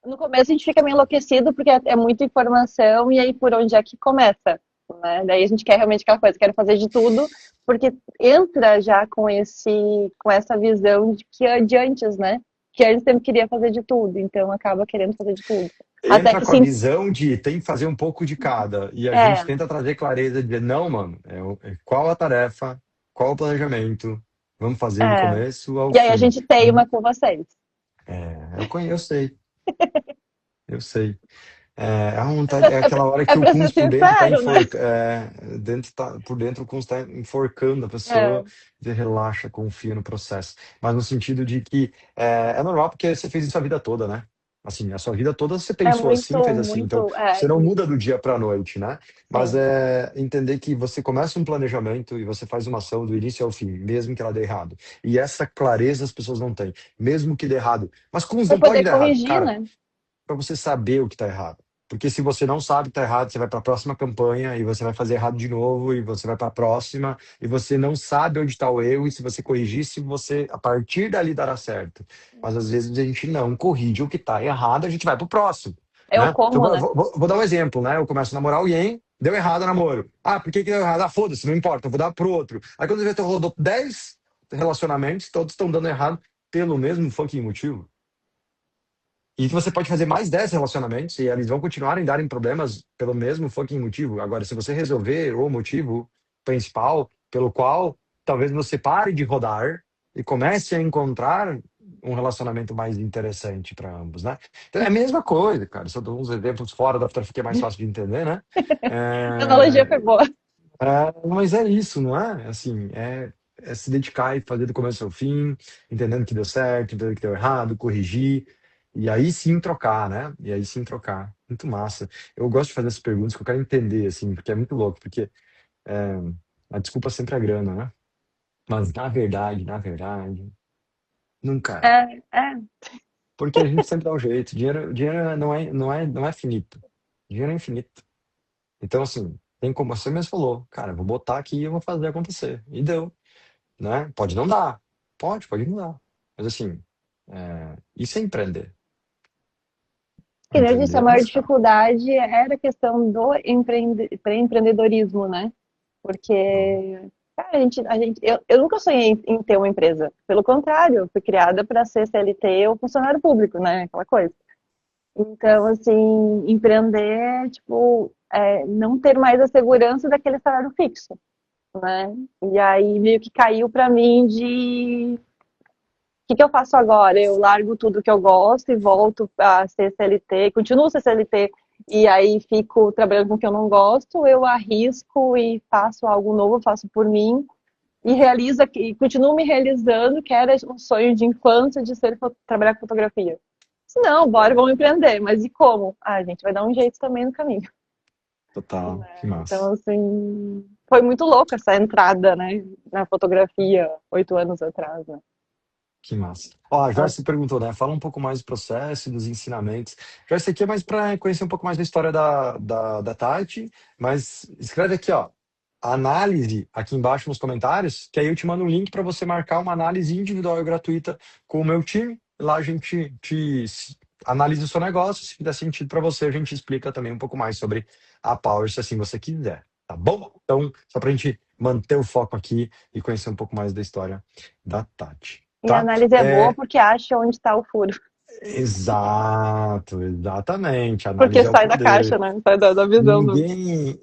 No começo a gente fica meio enlouquecido porque é muita informação e aí por onde é que começa, né? Daí a gente quer realmente aquela coisa, quero fazer de tudo, porque entra já com essa visão de antes, né? Que antes sempre queria fazer de tudo, então acaba querendo fazer de tudo. Até Entra que com a sim, visão de tem que fazer um pouco de cada. E a gente é, tenta trazer clareza de dizer, não, mano, qual a tarefa, qual o planejamento, vamos fazer do é. começo ao E aí a fim. gente teima com vocês. Eu conheço, eu sei. É É pra, aquela hora é que o pra ser Kunz por dentro está sincero, né? enforcando, por dentro o Kunz está enforcando a É, pessoa, e relaxa, confia no processo. Mas no sentido de que é normal porque você fez isso a vida toda, né? Assim, a sua vida toda você é pensou assim, muito, fez assim. Então, muito, você não muda isso, do dia para a noite, né? Mas sim. é entender que você começa um planejamento e você faz uma ação do início ao fim, mesmo que ela dê errado. E essa clareza as pessoas não têm, mesmo que dê errado. Mas Kunz Pra não pode poder dar errado. corrigir, Cara, né? para você saber o que está errado. Porque se você não sabe que está errado, você vai para a próxima campanha e você vai fazer errado de novo e você vai para a próxima e você não sabe onde está o erro e se você corrigisse, você a partir dali dará certo. Mas às vezes a gente não corrige o que está errado, a gente vai para o próximo, É o né? Então, como, né? vou dar um exemplo, né? Eu começo a namorar alguém, deu errado o namoro. Ah, por que que deu errado? Ah, foda-se, não importa, eu vou dar pro outro. Aí quando eu rodou 10 relacionamentos, todos estão dando errado pelo mesmo fucking motivo. E você pode fazer mais 10 relacionamentos e eles vão continuar em darem problemas pelo mesmo fucking motivo. Agora, se você resolver o motivo principal pelo qual talvez você pare de rodar e comece a encontrar um relacionamento mais interessante para ambos, né? Então é a mesma coisa, cara. Só dou uns exemplos fora da porque é mais fácil de entender, né? A analogia foi É, boa. mas é isso, não é? Assim, é se dedicar e fazer do começo ao fim, entendendo que deu certo, entendendo que deu errado, corrigir, e aí sim trocar, né? E aí sim trocar. Muito massa. Eu gosto de fazer essas perguntas que eu quero entender, assim, porque é muito louco, porque é, a desculpa sempre é grana, né? Mas na verdade, nunca é. É, é. Porque a gente sempre dá um jeito. Dinheiro não é finito. Dinheiro é infinito. Então, assim, tem como você mesmo falou, cara, eu vou botar aqui e eu vou fazer acontecer. E deu. Né? Pode não dar. Pode não dar. Mas assim, isso é empreender. Que nem eu disse, a Empreender é maior arriscar. dificuldade era a questão do empreendedorismo, né? Uhum. Porque, cara, eu nunca sonhei em ter uma empresa. Pelo contrário, eu fui criada para ser CLT ou funcionário público, né? Aquela coisa. Então, assim, empreender, tipo, não ter mais a segurança daquele salário fixo, né? E aí meio que caiu para mim de que eu faço agora? Eu largo tudo que eu gosto e volto a ser CLT, continuo a ser CLT e aí fico trabalhando com o que eu não gosto, eu arrisco e faço algo novo, faço por mim e realizo e continuo me realizando, que era um sonho de infância de trabalhar com fotografia. Se não, bora, vamos empreender, mas e como? Ah, a gente vai dar um jeito também no caminho. Total, que Né? massa. Então, assim, foi muito louco essa entrada, né, na fotografia 8 anos atrás, né? Que massa. Ó, a Joyce perguntou, né? Fala um pouco mais do processo e dos ensinamentos. Joyce, aqui é mais para conhecer um pouco mais da história da Tati, mas escreve aqui, ó, análise aqui embaixo nos comentários, que aí eu te mando um link para você marcar uma análise individual e gratuita com o meu time. Lá a gente analisa o seu negócio, se fizer sentido para você, a gente explica também um pouco mais sobre a Power, se assim você quiser, tá bom? Então, só para a gente manter o foco aqui e conhecer um pouco mais da história da Tati. E a Tá? análise é boa É, porque acha onde está o furo. exato, exatamente. Porque Análise é o sai da caixa, poder. né? Sai da visão do.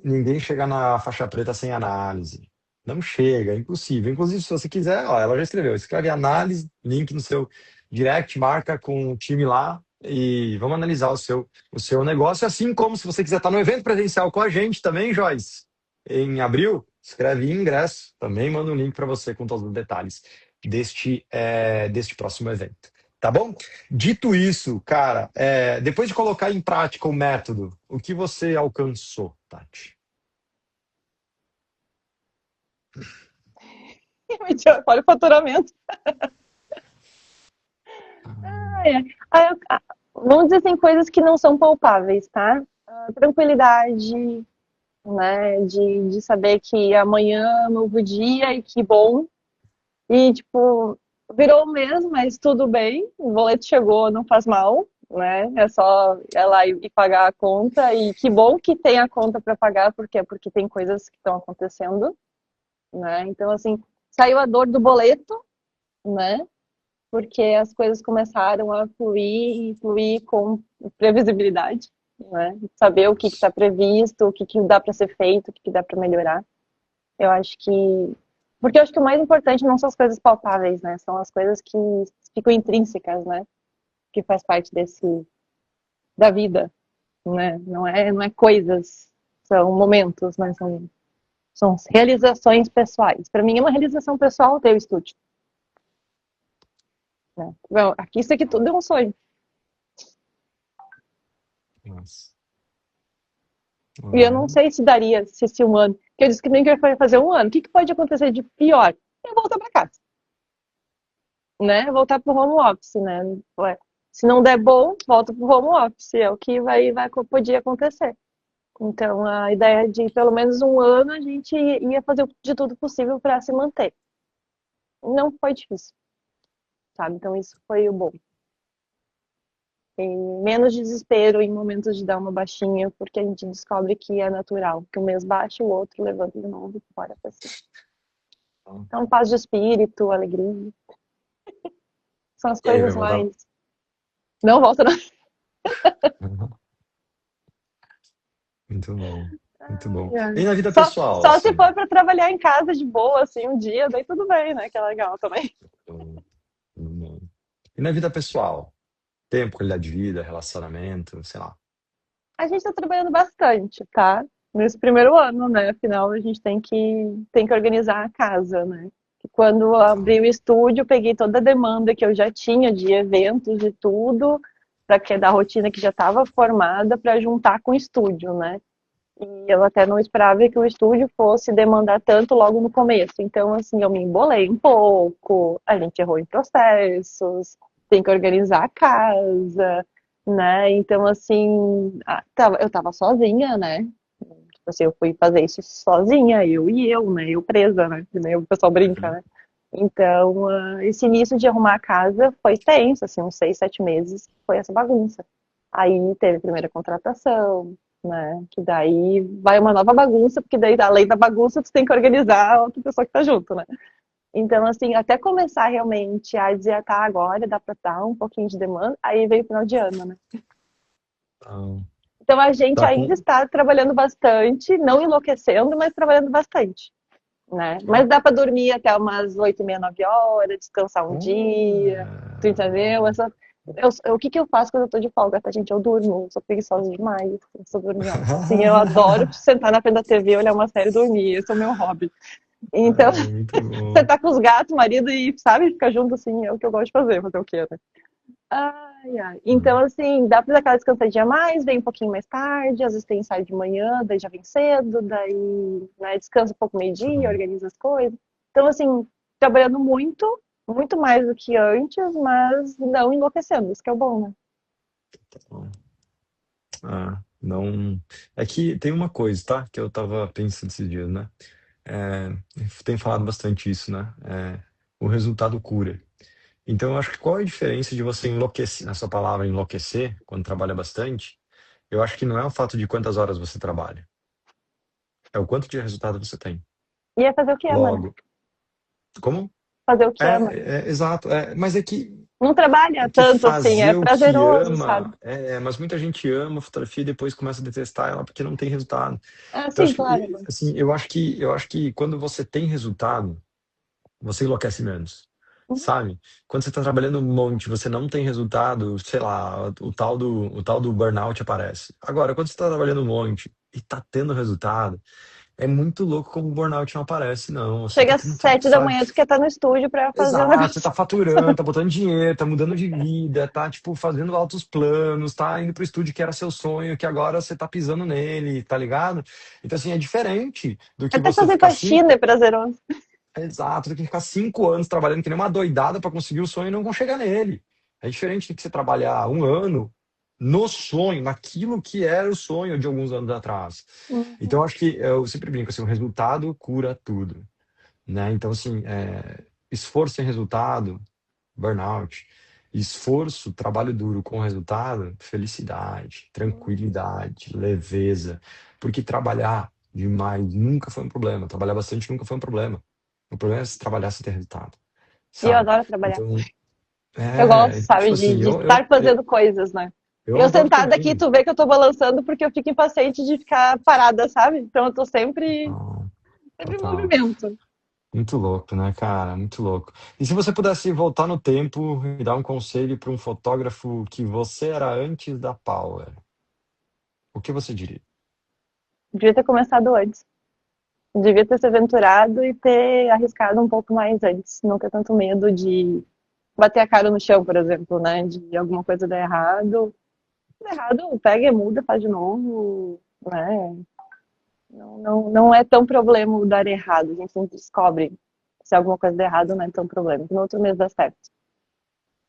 Ninguém chega na faixa preta sem análise. Não chega, é impossível. Inclusive, se você quiser, ó, ela já escreveu. Escreve análise, link no seu direct, marca com o time lá e vamos analisar o seu negócio. Assim como se você quiser estar no evento presencial com a gente também, Joyce, em abril, escreve ingresso. Também manda um link para você com todos os detalhes deste próximo evento. Tá bom? Dito isso, cara, depois de colocar em prática o método, o que você alcançou, Tati? Olha o faturamento. Ah, é. Vamos dizer assim, coisas que não são palpáveis, tá? Tranquilidade, né? De saber que amanhã é um novo dia e que bom. E, tipo, virou um mês, mas tudo bem. O boleto chegou, não faz mal, né? É só ir lá e pagar a conta. E que bom que tem a conta para pagar, porque porque tem coisas que estão acontecendo, né? Então, assim, saiu a dor do boleto, né? Porque as coisas começaram a fluir e fluir com previsibilidade, né? Saber o que está previsto, o que, que dá para ser feito, o que, que dá para melhorar. Eu acho que. Porque eu acho que o mais importante não são as coisas palpáveis, né? São as coisas que ficam intrínsecas, né? Que faz parte da vida, né? Não é coisas, são momentos, né? São realizações pessoais. Para mim é uma realização pessoal ter o estúdio, né? Bom, aqui isso aqui tudo é um sonho. Nossa. E eu não Ah, sei se daria, se esse um ano. Porque eu disse que nem que eu ia fazer um ano. O que, que pode acontecer de pior? Eu voltar para casa, né? Voltar pro home office, né? Ué, se não der bom, volta pro home office. É o que podia acontecer. Então, a ideia de pelo menos um ano a gente ia fazer de tudo possível para se manter. Não foi difícil, sabe? Então, isso foi o bom. E menos desespero em momentos de dar uma baixinha, porque a gente descobre que é natural, que um mês baixa, o outro levanta de novo, bora pra cima. Então, paz de espírito, alegria, são as e aí, vai coisas voltar? mais. Não volta, não. Uhum. Muito bom, muito bom. Ai, ai. E na vida Só, pessoal, só se assim? for para trabalhar em casa de boa, assim, um dia, daí tudo bem, né? Que é legal também. Hum, hum. E na vida pessoal? Tempo, qualidade de vida, relacionamento, sei lá. A gente está trabalhando bastante, tá? Nesse primeiro ano, né? Afinal, a gente tem que organizar a casa, né? E quando eu abri o estúdio, eu peguei toda a demanda que eu já tinha de eventos e tudo, para que da rotina que já estava formada, para juntar com o estúdio, né? E eu até não esperava que o estúdio fosse demandar tanto logo no começo. Então, assim, eu me embolei um pouco, a gente errou em processos, tem que organizar a casa, né? Então, assim, eu tava sozinha, né? Tipo assim, eu fui fazer isso sozinha, eu, né? Eu presa, né? Que nem o pessoal brinca, Uhum. né? Então, esse início de arrumar a casa foi tenso, assim, uns 6, 7 meses, foi essa bagunça. Aí teve a primeira contratação, né? Que daí vai uma nova bagunça, porque daí, além da bagunça, tu tem que organizar a outra pessoa que tá junto, né? Então, assim, até começar realmente a dizer, tá, agora dá pra dar um pouquinho de demanda, aí veio o final de ano, né? Ah, Então, a gente tá ainda com. está trabalhando bastante, não enlouquecendo, mas trabalhando bastante, né? Mas dá pra dormir até umas 8h30, 9 horas, descansar um dia, tu entendeu? O que que eu faço quando eu tô de folga, tá, gente? Eu durmo, eu sou preguiçosa demais, eu sou dorminhoca. Assim, eu adoro sentar na frente da TV, olhar uma série e dormir, esse é o meu hobby. Então, Ah, muito bom. sentar com os gatos, marido e, sabe, ficar junto, assim, é o que eu gosto de fazer o quê, né? Ai, ai. Então, Hum. assim, dá pra dar aquela descansadinha a mais, vem um pouquinho mais tarde, às vezes tem ensaio de manhã, daí já vem cedo, daí, né, descansa um pouco meio-dia, organiza as coisas. Então, assim, trabalhando muito, muito mais do que antes, mas não enlouquecendo, isso que é o bom, né? Tá bom. Ah, não. É que tem uma coisa, tá? Que eu tava pensando esses dias, né? É, tem falado bastante isso, né? O resultado cura. Então, eu acho que qual é a diferença de você enlouquecer, nessa palavra enlouquecer, quando trabalha bastante? Eu acho que não é o fato de quantas horas você trabalha, é o quanto de resultado você tem. E é fazer o que ama, né? Logo, como? Fazer o que ama. Exato. Mas Não é trabalha que tanto assim, é fazer o que prazeroso, sabe? ama, mas muita gente ama fotografia e depois começa a detestar ela porque não tem resultado. Ah, Então, sim, acho claro. que, assim, eu acho que quando você tem resultado, você enlouquece menos, Uhum. sabe? Quando você está trabalhando um monte, você não tem resultado, sei lá, o tal do burnout aparece. Agora, quando você está trabalhando um monte e está tendo resultado, é muito louco como o burnout não aparece, não. Você Chega tá às tendo, 7 da sabe? manhã, tu quer estar no estúdio pra fazer o Exato, você negócio. tá faturando, tá botando dinheiro, tá mudando de vida, tá, tipo, fazendo altos planos, tá indo pro estúdio que era seu sonho, que agora você tá pisando nele, tá ligado? Então, assim, é diferente do que Até você fazer ficar faxina é cinco, prazeroso. exato, do que ficar 5 anos trabalhando que nem uma doidada pra conseguir o sonho e não chegar nele. É diferente do que você trabalhar um ano no sonho, naquilo que era o sonho de alguns anos atrás. Então, Uhum. acho que eu sempre brinco assim, o resultado cura tudo, né? Então, assim, esforço sem resultado, burnout. Esforço, trabalho duro com resultado, felicidade, tranquilidade, leveza. Porque trabalhar demais nunca foi um problema. Trabalhar bastante nunca foi um problema. O problema é se trabalhar sem ter resultado, E eu sabe? adoro trabalhar. Então, Eu gosto, então, sabe, tipo de assim, de estar fazendo coisas, né? eu Eu adoro sentada aqui, também. tu vê que eu tô balançando porque eu fico impaciente de ficar parada, sabe? Então eu tô Total, sempre em total. movimento. Muito louco, né, cara? Muito louco. E se você pudesse voltar no tempo e dar um conselho para um fotógrafo que você era antes da Power, o que você diria? Devia ter começado antes. Devia ter se aventurado e ter arriscado um pouco mais antes. Não ter tanto medo de bater a cara no chão, por exemplo, né? De alguma coisa dar errado. Der errado, pega e muda, faz de novo, né? Não é tão problema o dar errado. A gente sempre descobre se alguma coisa der errado, não é tão problema. No outro mês dá certo.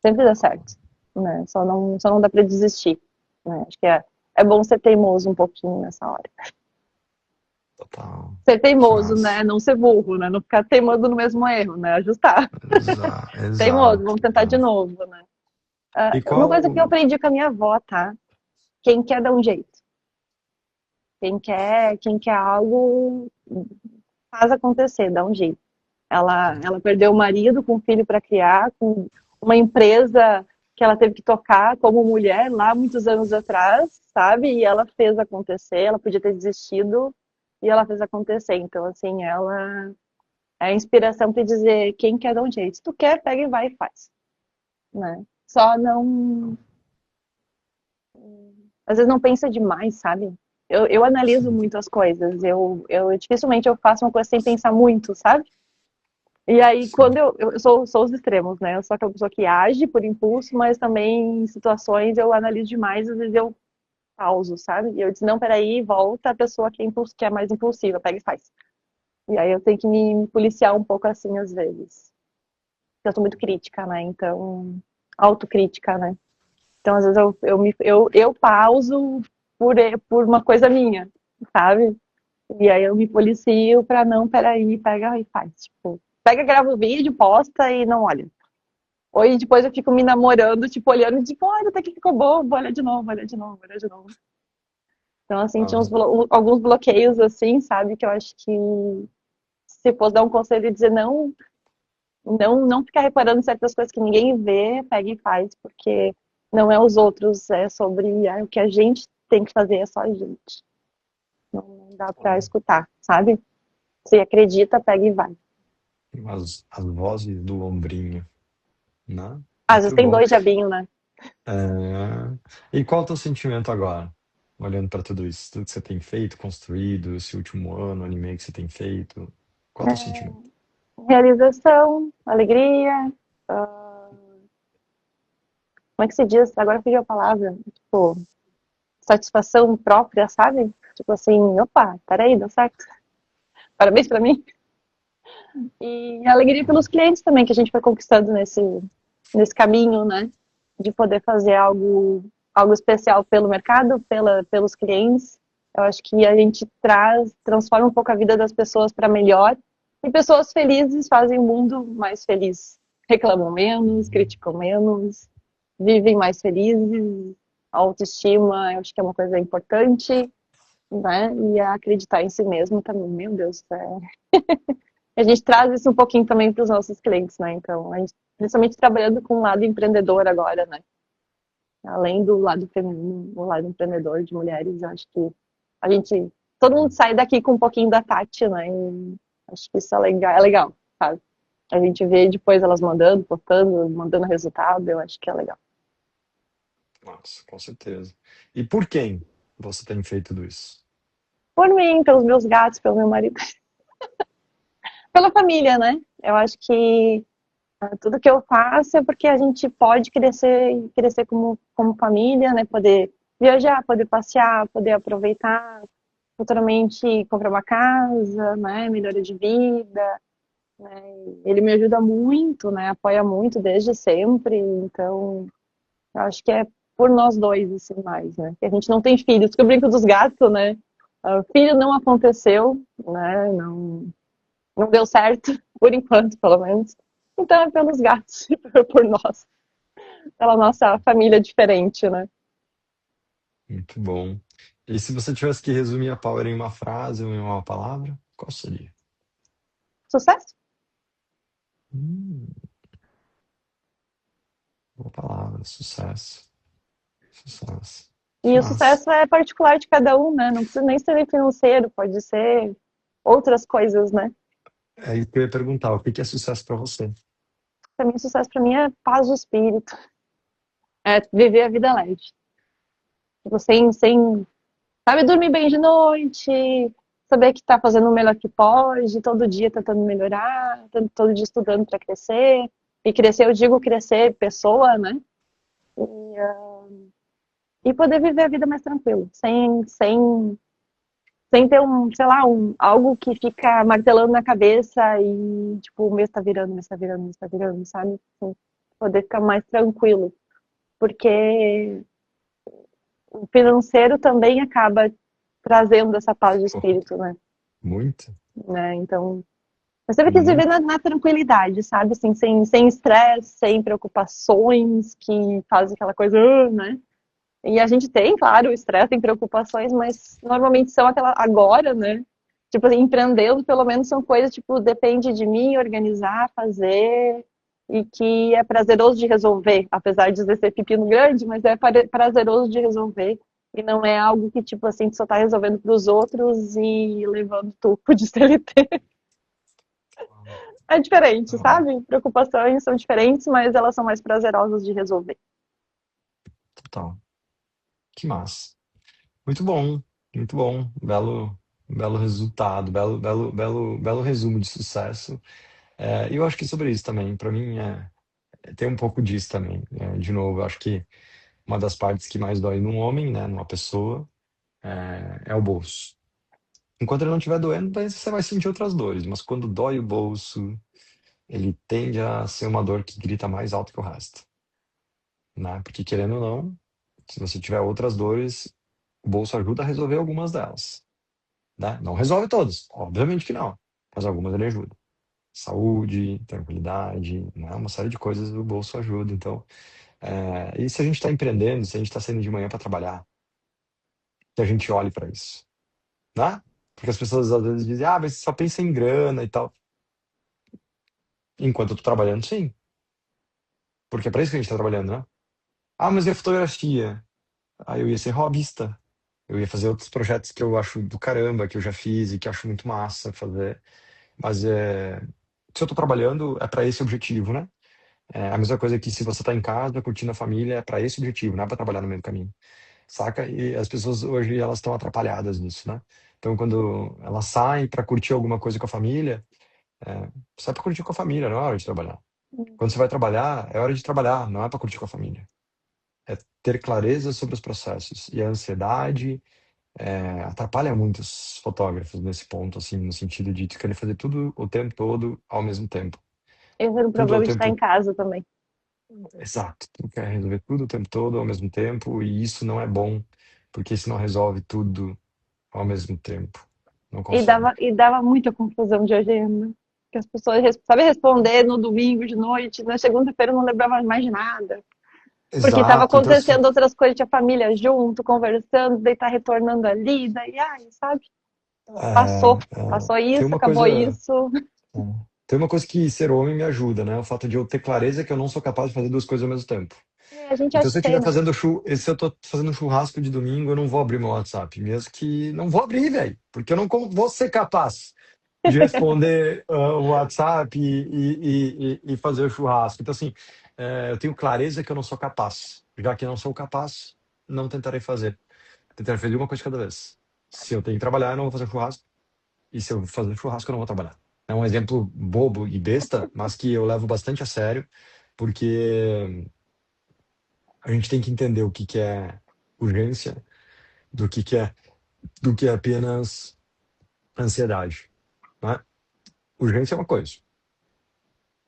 Sempre dá certo, né? Só não dá pra desistir, né? Acho que é bom ser teimoso um pouquinho nessa hora. Total. Ser Que teimoso, né? massa. Não ser burro, né? Não ficar teimando no mesmo erro, né? Ajustar. Teimoso, Exato, vamos tentar de exato. novo, né? Ah, E uma coisa que eu qual. aprendi com a minha avó, tá? Quem quer dá um jeito. Quem quer algo, faz acontecer, dá um jeito. Ela perdeu o marido com um filho para criar, com uma empresa que ela teve que tocar como mulher lá muitos anos atrás, sabe? E ela fez acontecer, ela podia ter desistido e ela fez acontecer. Então, assim, ela é a inspiração para dizer quem quer dar um jeito. Se tu quer, pega e vai e faz, né? Só não, às vezes não pensa demais, sabe? Eu analiso Sim. muito as coisas. Eu dificilmente eu faço uma coisa sem pensar muito, sabe? E aí, quando Sim. eu sou os extremos, né? Eu sou aquela pessoa que age por impulso, mas também em situações eu analiso demais, às vezes eu pauso, sabe? E eu disse, não, peraí, volta a pessoa que que é mais impulsiva, pega e faz. E aí eu tenho que me policiar um pouco assim, às vezes. Eu sou muito crítica, né? Então, autocrítica, né? Então, às vezes eu pauso por uma coisa minha, sabe? E aí eu me policio pra não, peraí, pega e faz. Tipo, pega, grava o vídeo, posta e não olha. Ou e depois eu fico me namorando, tipo, olhando, tipo, olha, até que ficou bom, vou olhar de novo, olhar de novo, olhar de novo. Então, assim, tinha Ah, alguns bloqueios, assim, sabe, que eu acho que se fosse dar um conselho e dizer não ficar reparando em certas coisas que ninguém vê, pega e faz, porque não é os outros, é sobre o que a gente tem que fazer, é só a gente. Não dá pra escutar, sabe? Se acredita, pega e vai. as vozes do ombrinho, né? Às vezes Muito tem bom. dois diabinhos, né? É, E qual é o teu sentimento agora? Olhando para tudo isso, tudo que você tem feito, construído, esse último ano, ano e meio que você tem feito, qual é o teu sentimento? Realização, alegria, como é que se diz? Agora fugiu a palavra. Tipo, satisfação própria, sabe? Tipo assim, opa, peraí, deu certo. Parabéns pra mim. E alegria pelos clientes também que a gente foi conquistando nesse caminho, né? De poder fazer algo especial pelo mercado, pelos clientes. Eu acho que a gente transforma um pouco a vida das pessoas para melhor. E pessoas felizes fazem o mundo mais feliz. Reclamam menos, criticam menos, vivem mais felizes. A autoestima, eu acho que é uma coisa importante, né? E acreditar em si mesmo também. Meu Deus, a gente traz isso um pouquinho também para os nossos clientes, né? Então, a gente, principalmente trabalhando com o lado empreendedor agora, né? Além do lado feminino, o lado empreendedor de mulheres, eu acho que a gente, todo mundo sai daqui com um pouquinho da Tati, né? E acho que isso é legal, sabe? A gente vê depois elas mandando, postando, mandando resultado, eu acho que é legal. Nossa, com certeza. E por quem você tem feito tudo isso? Por mim, pelos meus gatos, pelo meu marido, pela família, né? Eu acho que tudo que eu faço é porque a gente pode crescer como família, né? Poder viajar, poder passear, poder aproveitar, futuramente comprar uma casa, né? Melhora de vida. Ele me ajuda muito, né? Apoia muito desde sempre. Então, eu acho que é por nós dois, assim, mais, né? Que a gente não tem filhos, que eu brinco dos gatos, né? O filho não aconteceu, né? Não deu certo, por enquanto, pelo menos. Então é pelos gatos, por nós, pela nossa família diferente, né? Muito bom. E se você tivesse que resumir a Power em uma frase ou em uma palavra, qual seria? Sucesso! Hum, boa palavra, sucesso. Sucesso. Que E o massa. sucesso é particular de cada um, né? Não precisa nem ser financeiro, pode ser outras coisas, né? É isso que eu ia perguntar, o que que é sucesso para você? Para mim, sucesso para mim é paz de espírito, é viver a vida leve. Tipo, sabe, dormir bem de noite, saber que tá fazendo o melhor que pode, todo dia tentando melhorar, todo dia estudando para crescer. E crescer, eu digo crescer pessoa, né? E poder viver a vida mais tranquilo, sem ter sei lá, algo que fica martelando na cabeça e, tipo, o mês tá virando, o mês tá virando, o mês tá virando, sabe? Assim, poder ficar mais tranquilo. Porque o financeiro também acaba trazendo essa paz de Pô, espírito, muito, né? Então, eu sempre quis viver muito. na tranquilidade, sabe? Assim, sem estresse, sem preocupações que fazem aquela coisa, né? E a gente tem, claro, estresse, tem preocupações, mas normalmente são aquela agora, né? Tipo assim, empreendendo, pelo menos são coisas, tipo, depende de mim organizar, fazer, e que é prazeroso de resolver, apesar de ser pepino grande, mas é prazeroso de resolver. E não é algo que, tipo assim, tu só tá resolvendo para os outros e levando tudo de CLT. É diferente, Total, sabe? Preocupações são diferentes, mas elas são mais prazerosas de resolver. total. Que massa. Muito bom, muito bom. Belo resultado, belo resumo de sucesso. E eu acho que sobre isso também, para mim, tem um pouco disso também. De novo, eu acho que uma das partes que mais dói num homem, né, numa pessoa, é o bolso. Enquanto ele não estiver doendo, daí você vai sentir outras dores, mas quando dói o bolso, ele tende a ser uma dor que grita mais alto que o resto, né? Porque querendo ou não, se você tiver outras dores, o bolso ajuda a resolver algumas delas, né? Não resolve todas, obviamente que não, mas algumas ele ajuda. Saúde, tranquilidade, né? Uma série de coisas o bolso ajuda. Então, e se a gente está empreendendo, se a gente está saindo de manhã para trabalhar, que a gente olhe para isso, né? Porque as pessoas às vezes dizem, mas você só pensa em grana e tal. Enquanto eu tô trabalhando, sim. Porque é para isso que a gente tá trabalhando, né? Mas e a fotografia? Eu ia ser hobbyista. Eu ia fazer outros projetos que eu acho do caramba, que eu já fiz e que eu acho muito massa fazer. Mas se eu tô trabalhando, é para esse objetivo, né? É a mesma coisa que se você tá em casa, curtindo a família, é para esse objetivo, não é para trabalhar no meio do caminho. Saca? E as pessoas hoje, elas estão atrapalhadas nisso, né? Então, quando elas saem para curtir alguma coisa com a família, sai para curtir com a família, não é hora de trabalhar. Quando você vai trabalhar, é hora de trabalhar, não é para curtir com a família. É ter clareza sobre os processos. E a ansiedade atrapalha muitos fotógrafos nesse ponto, assim, no sentido de querer fazer tudo o tempo todo ao mesmo tempo. Esse era o Tudo ao problema de estar em tempo casa também. exato. Tu quer resolver tudo o tempo todo ao mesmo tempo, e isso não é bom, porque se não resolve tudo ao mesmo tempo, não consegue. E dava muita confusão de agenda. Que as pessoas sabem responder no domingo de noite, na segunda-feira não lembrava mais de nada. Porque estava Exato. Então, assim, acontecendo outras coisas, tinha família junto, conversando, daí tá retornando ali, daí, ai, sabe? Passou tem isso, uma acabou coisa. isso. Tem uma coisa que ser homem me ajuda, né? O fato de eu ter clareza que eu não sou capaz de fazer duas coisas ao mesmo tempo. A gente Então, acha se eu que tem, estiver né? fazendo se eu tô fazendo churrasco de domingo, eu não vou abrir meu WhatsApp, mesmo que não vou abrir, velho, porque eu não vou ser capaz de responder o WhatsApp e fazer o churrasco. Então, assim, eu tenho clareza que eu não sou capaz. Já que eu não sou capaz, não tentarei fazer. Tentarei fazer uma coisa de cada vez. Se eu tenho que trabalhar, eu não vou fazer churrasco. E se eu fazer churrasco, eu não vou trabalhar. É um exemplo bobo e besta, mas que eu levo bastante a sério, porque a gente tem que entender o que que é urgência, do que é apenas ansiedade, né? Urgência é uma coisa,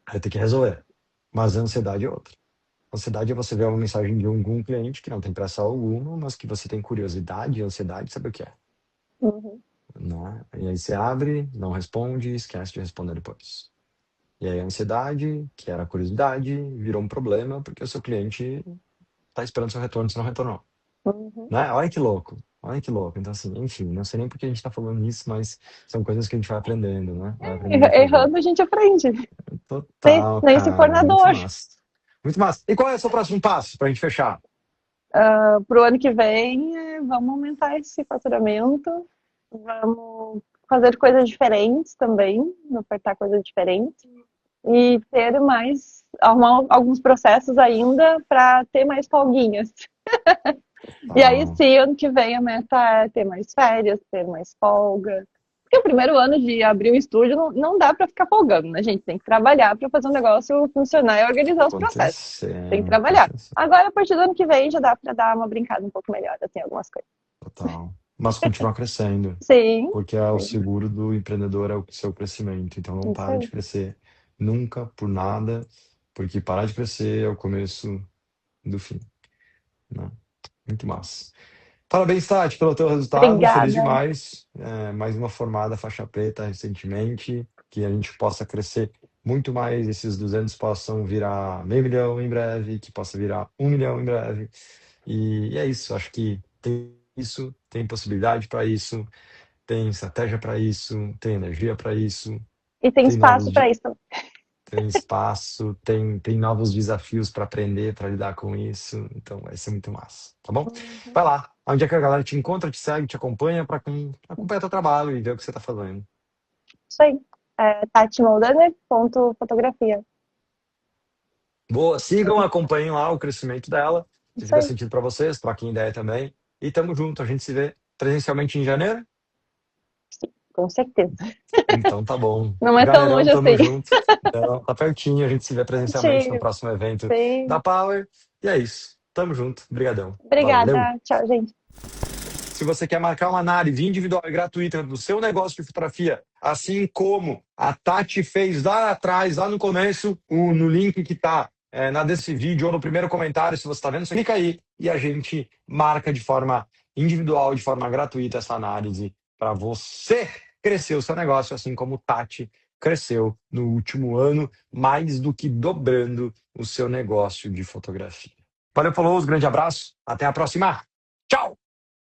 aí tem que resolver, mas a ansiedade é outra. Ansiedade é você ver uma mensagem de algum cliente que não tem pressa alguma, mas que você tem curiosidade e ansiedade, sabe o que é, Uhum. né? E aí você abre, não responde, esquece de responder depois. E aí a ansiedade, que era a curiosidade, virou um problema porque o seu cliente está esperando seu retorno, se não retornou, Uhum. né? Olha que louco. Olha que louco. Então, assim, enfim, não sei nem por que a gente está falando isso, mas são coisas que a gente vai aprendendo, né? Vai aprendendo a fazer. Errando a gente aprende. Total, Nem se for cara. na Muito dor. massa. Muito massa. E qual é o seu próximo passo para a gente fechar? Para o ano que vem, vamos aumentar esse faturamento, vamos fazer coisas diferentes também, ofertar coisas diferentes e ter mais, arrumar alguns processos ainda para ter mais folguinhas. E aí Total. sim, ano que vem a meta é ter mais férias, ter mais folga. Porque o primeiro ano de abrir um estúdio não dá para ficar folgando, né? A gente tem que trabalhar para fazer o negócio funcionar e organizar os processos. Tem que Acontecer, trabalhar. acontecer. Agora, a partir do ano que vem, já dá para dar uma brincada um pouco melhor, assim, algumas coisas. Total. Mas continuar crescendo, Sim, porque é o sim, seguro do empreendedor é o seu crescimento. Então não isso para de aí. crescer nunca por nada, porque parar de crescer é o começo do fim, né? Muito massa. Parabéns, Tati, pelo teu resultado. Feliz Obrigada. demais. Mais uma formada faixa preta recentemente. Que a gente possa crescer muito mais. Esses 200 possam virar meio milhão em breve. Que possa virar 1 milhão em breve. E é isso. Acho que tem isso, tem possibilidade para isso, tem estratégia para isso, tem energia para isso, E tem tem espaço novos para isso também. tem espaço, tem novos desafios para aprender, para lidar com isso. Então vai ser muito massa, tá bom? Uhum. Vai lá, onde é que a galera te encontra, te segue, te acompanha para acompanhar teu trabalho e ver o que você tá fazendo. Isso aí. Tati Moldaner, ponto fotografia. Boa, sigam, acompanhem lá o crescimento dela. Se Isso fizer aí. sentido para vocês, troquem ideia também. E tamo junto, a gente se vê presencialmente em janeiro? Com certeza. Então tá bom. Não é tão Janeirão, longe tamo assim. junto. Então, tá pertinho, a gente se vê presencialmente no Tchau. próximo evento da Sim. Power. E é isso. Tamo junto. Obrigadão. Valeu. Obrigada. Tchau, gente. Se você quer marcar uma análise individual e gratuita do seu negócio de fotografia, assim como a Tati fez lá atrás, lá no começo, no link que está na desse vídeo ou no primeiro comentário, se você está vendo, você clica aí e a gente marca de forma individual, de forma gratuita essa análise para você crescer o seu negócio, assim como Tati cresceu no último ano, mais do que dobrando o seu negócio de fotografia. Valeu, falou, grande abraço, até a próxima. Tchau!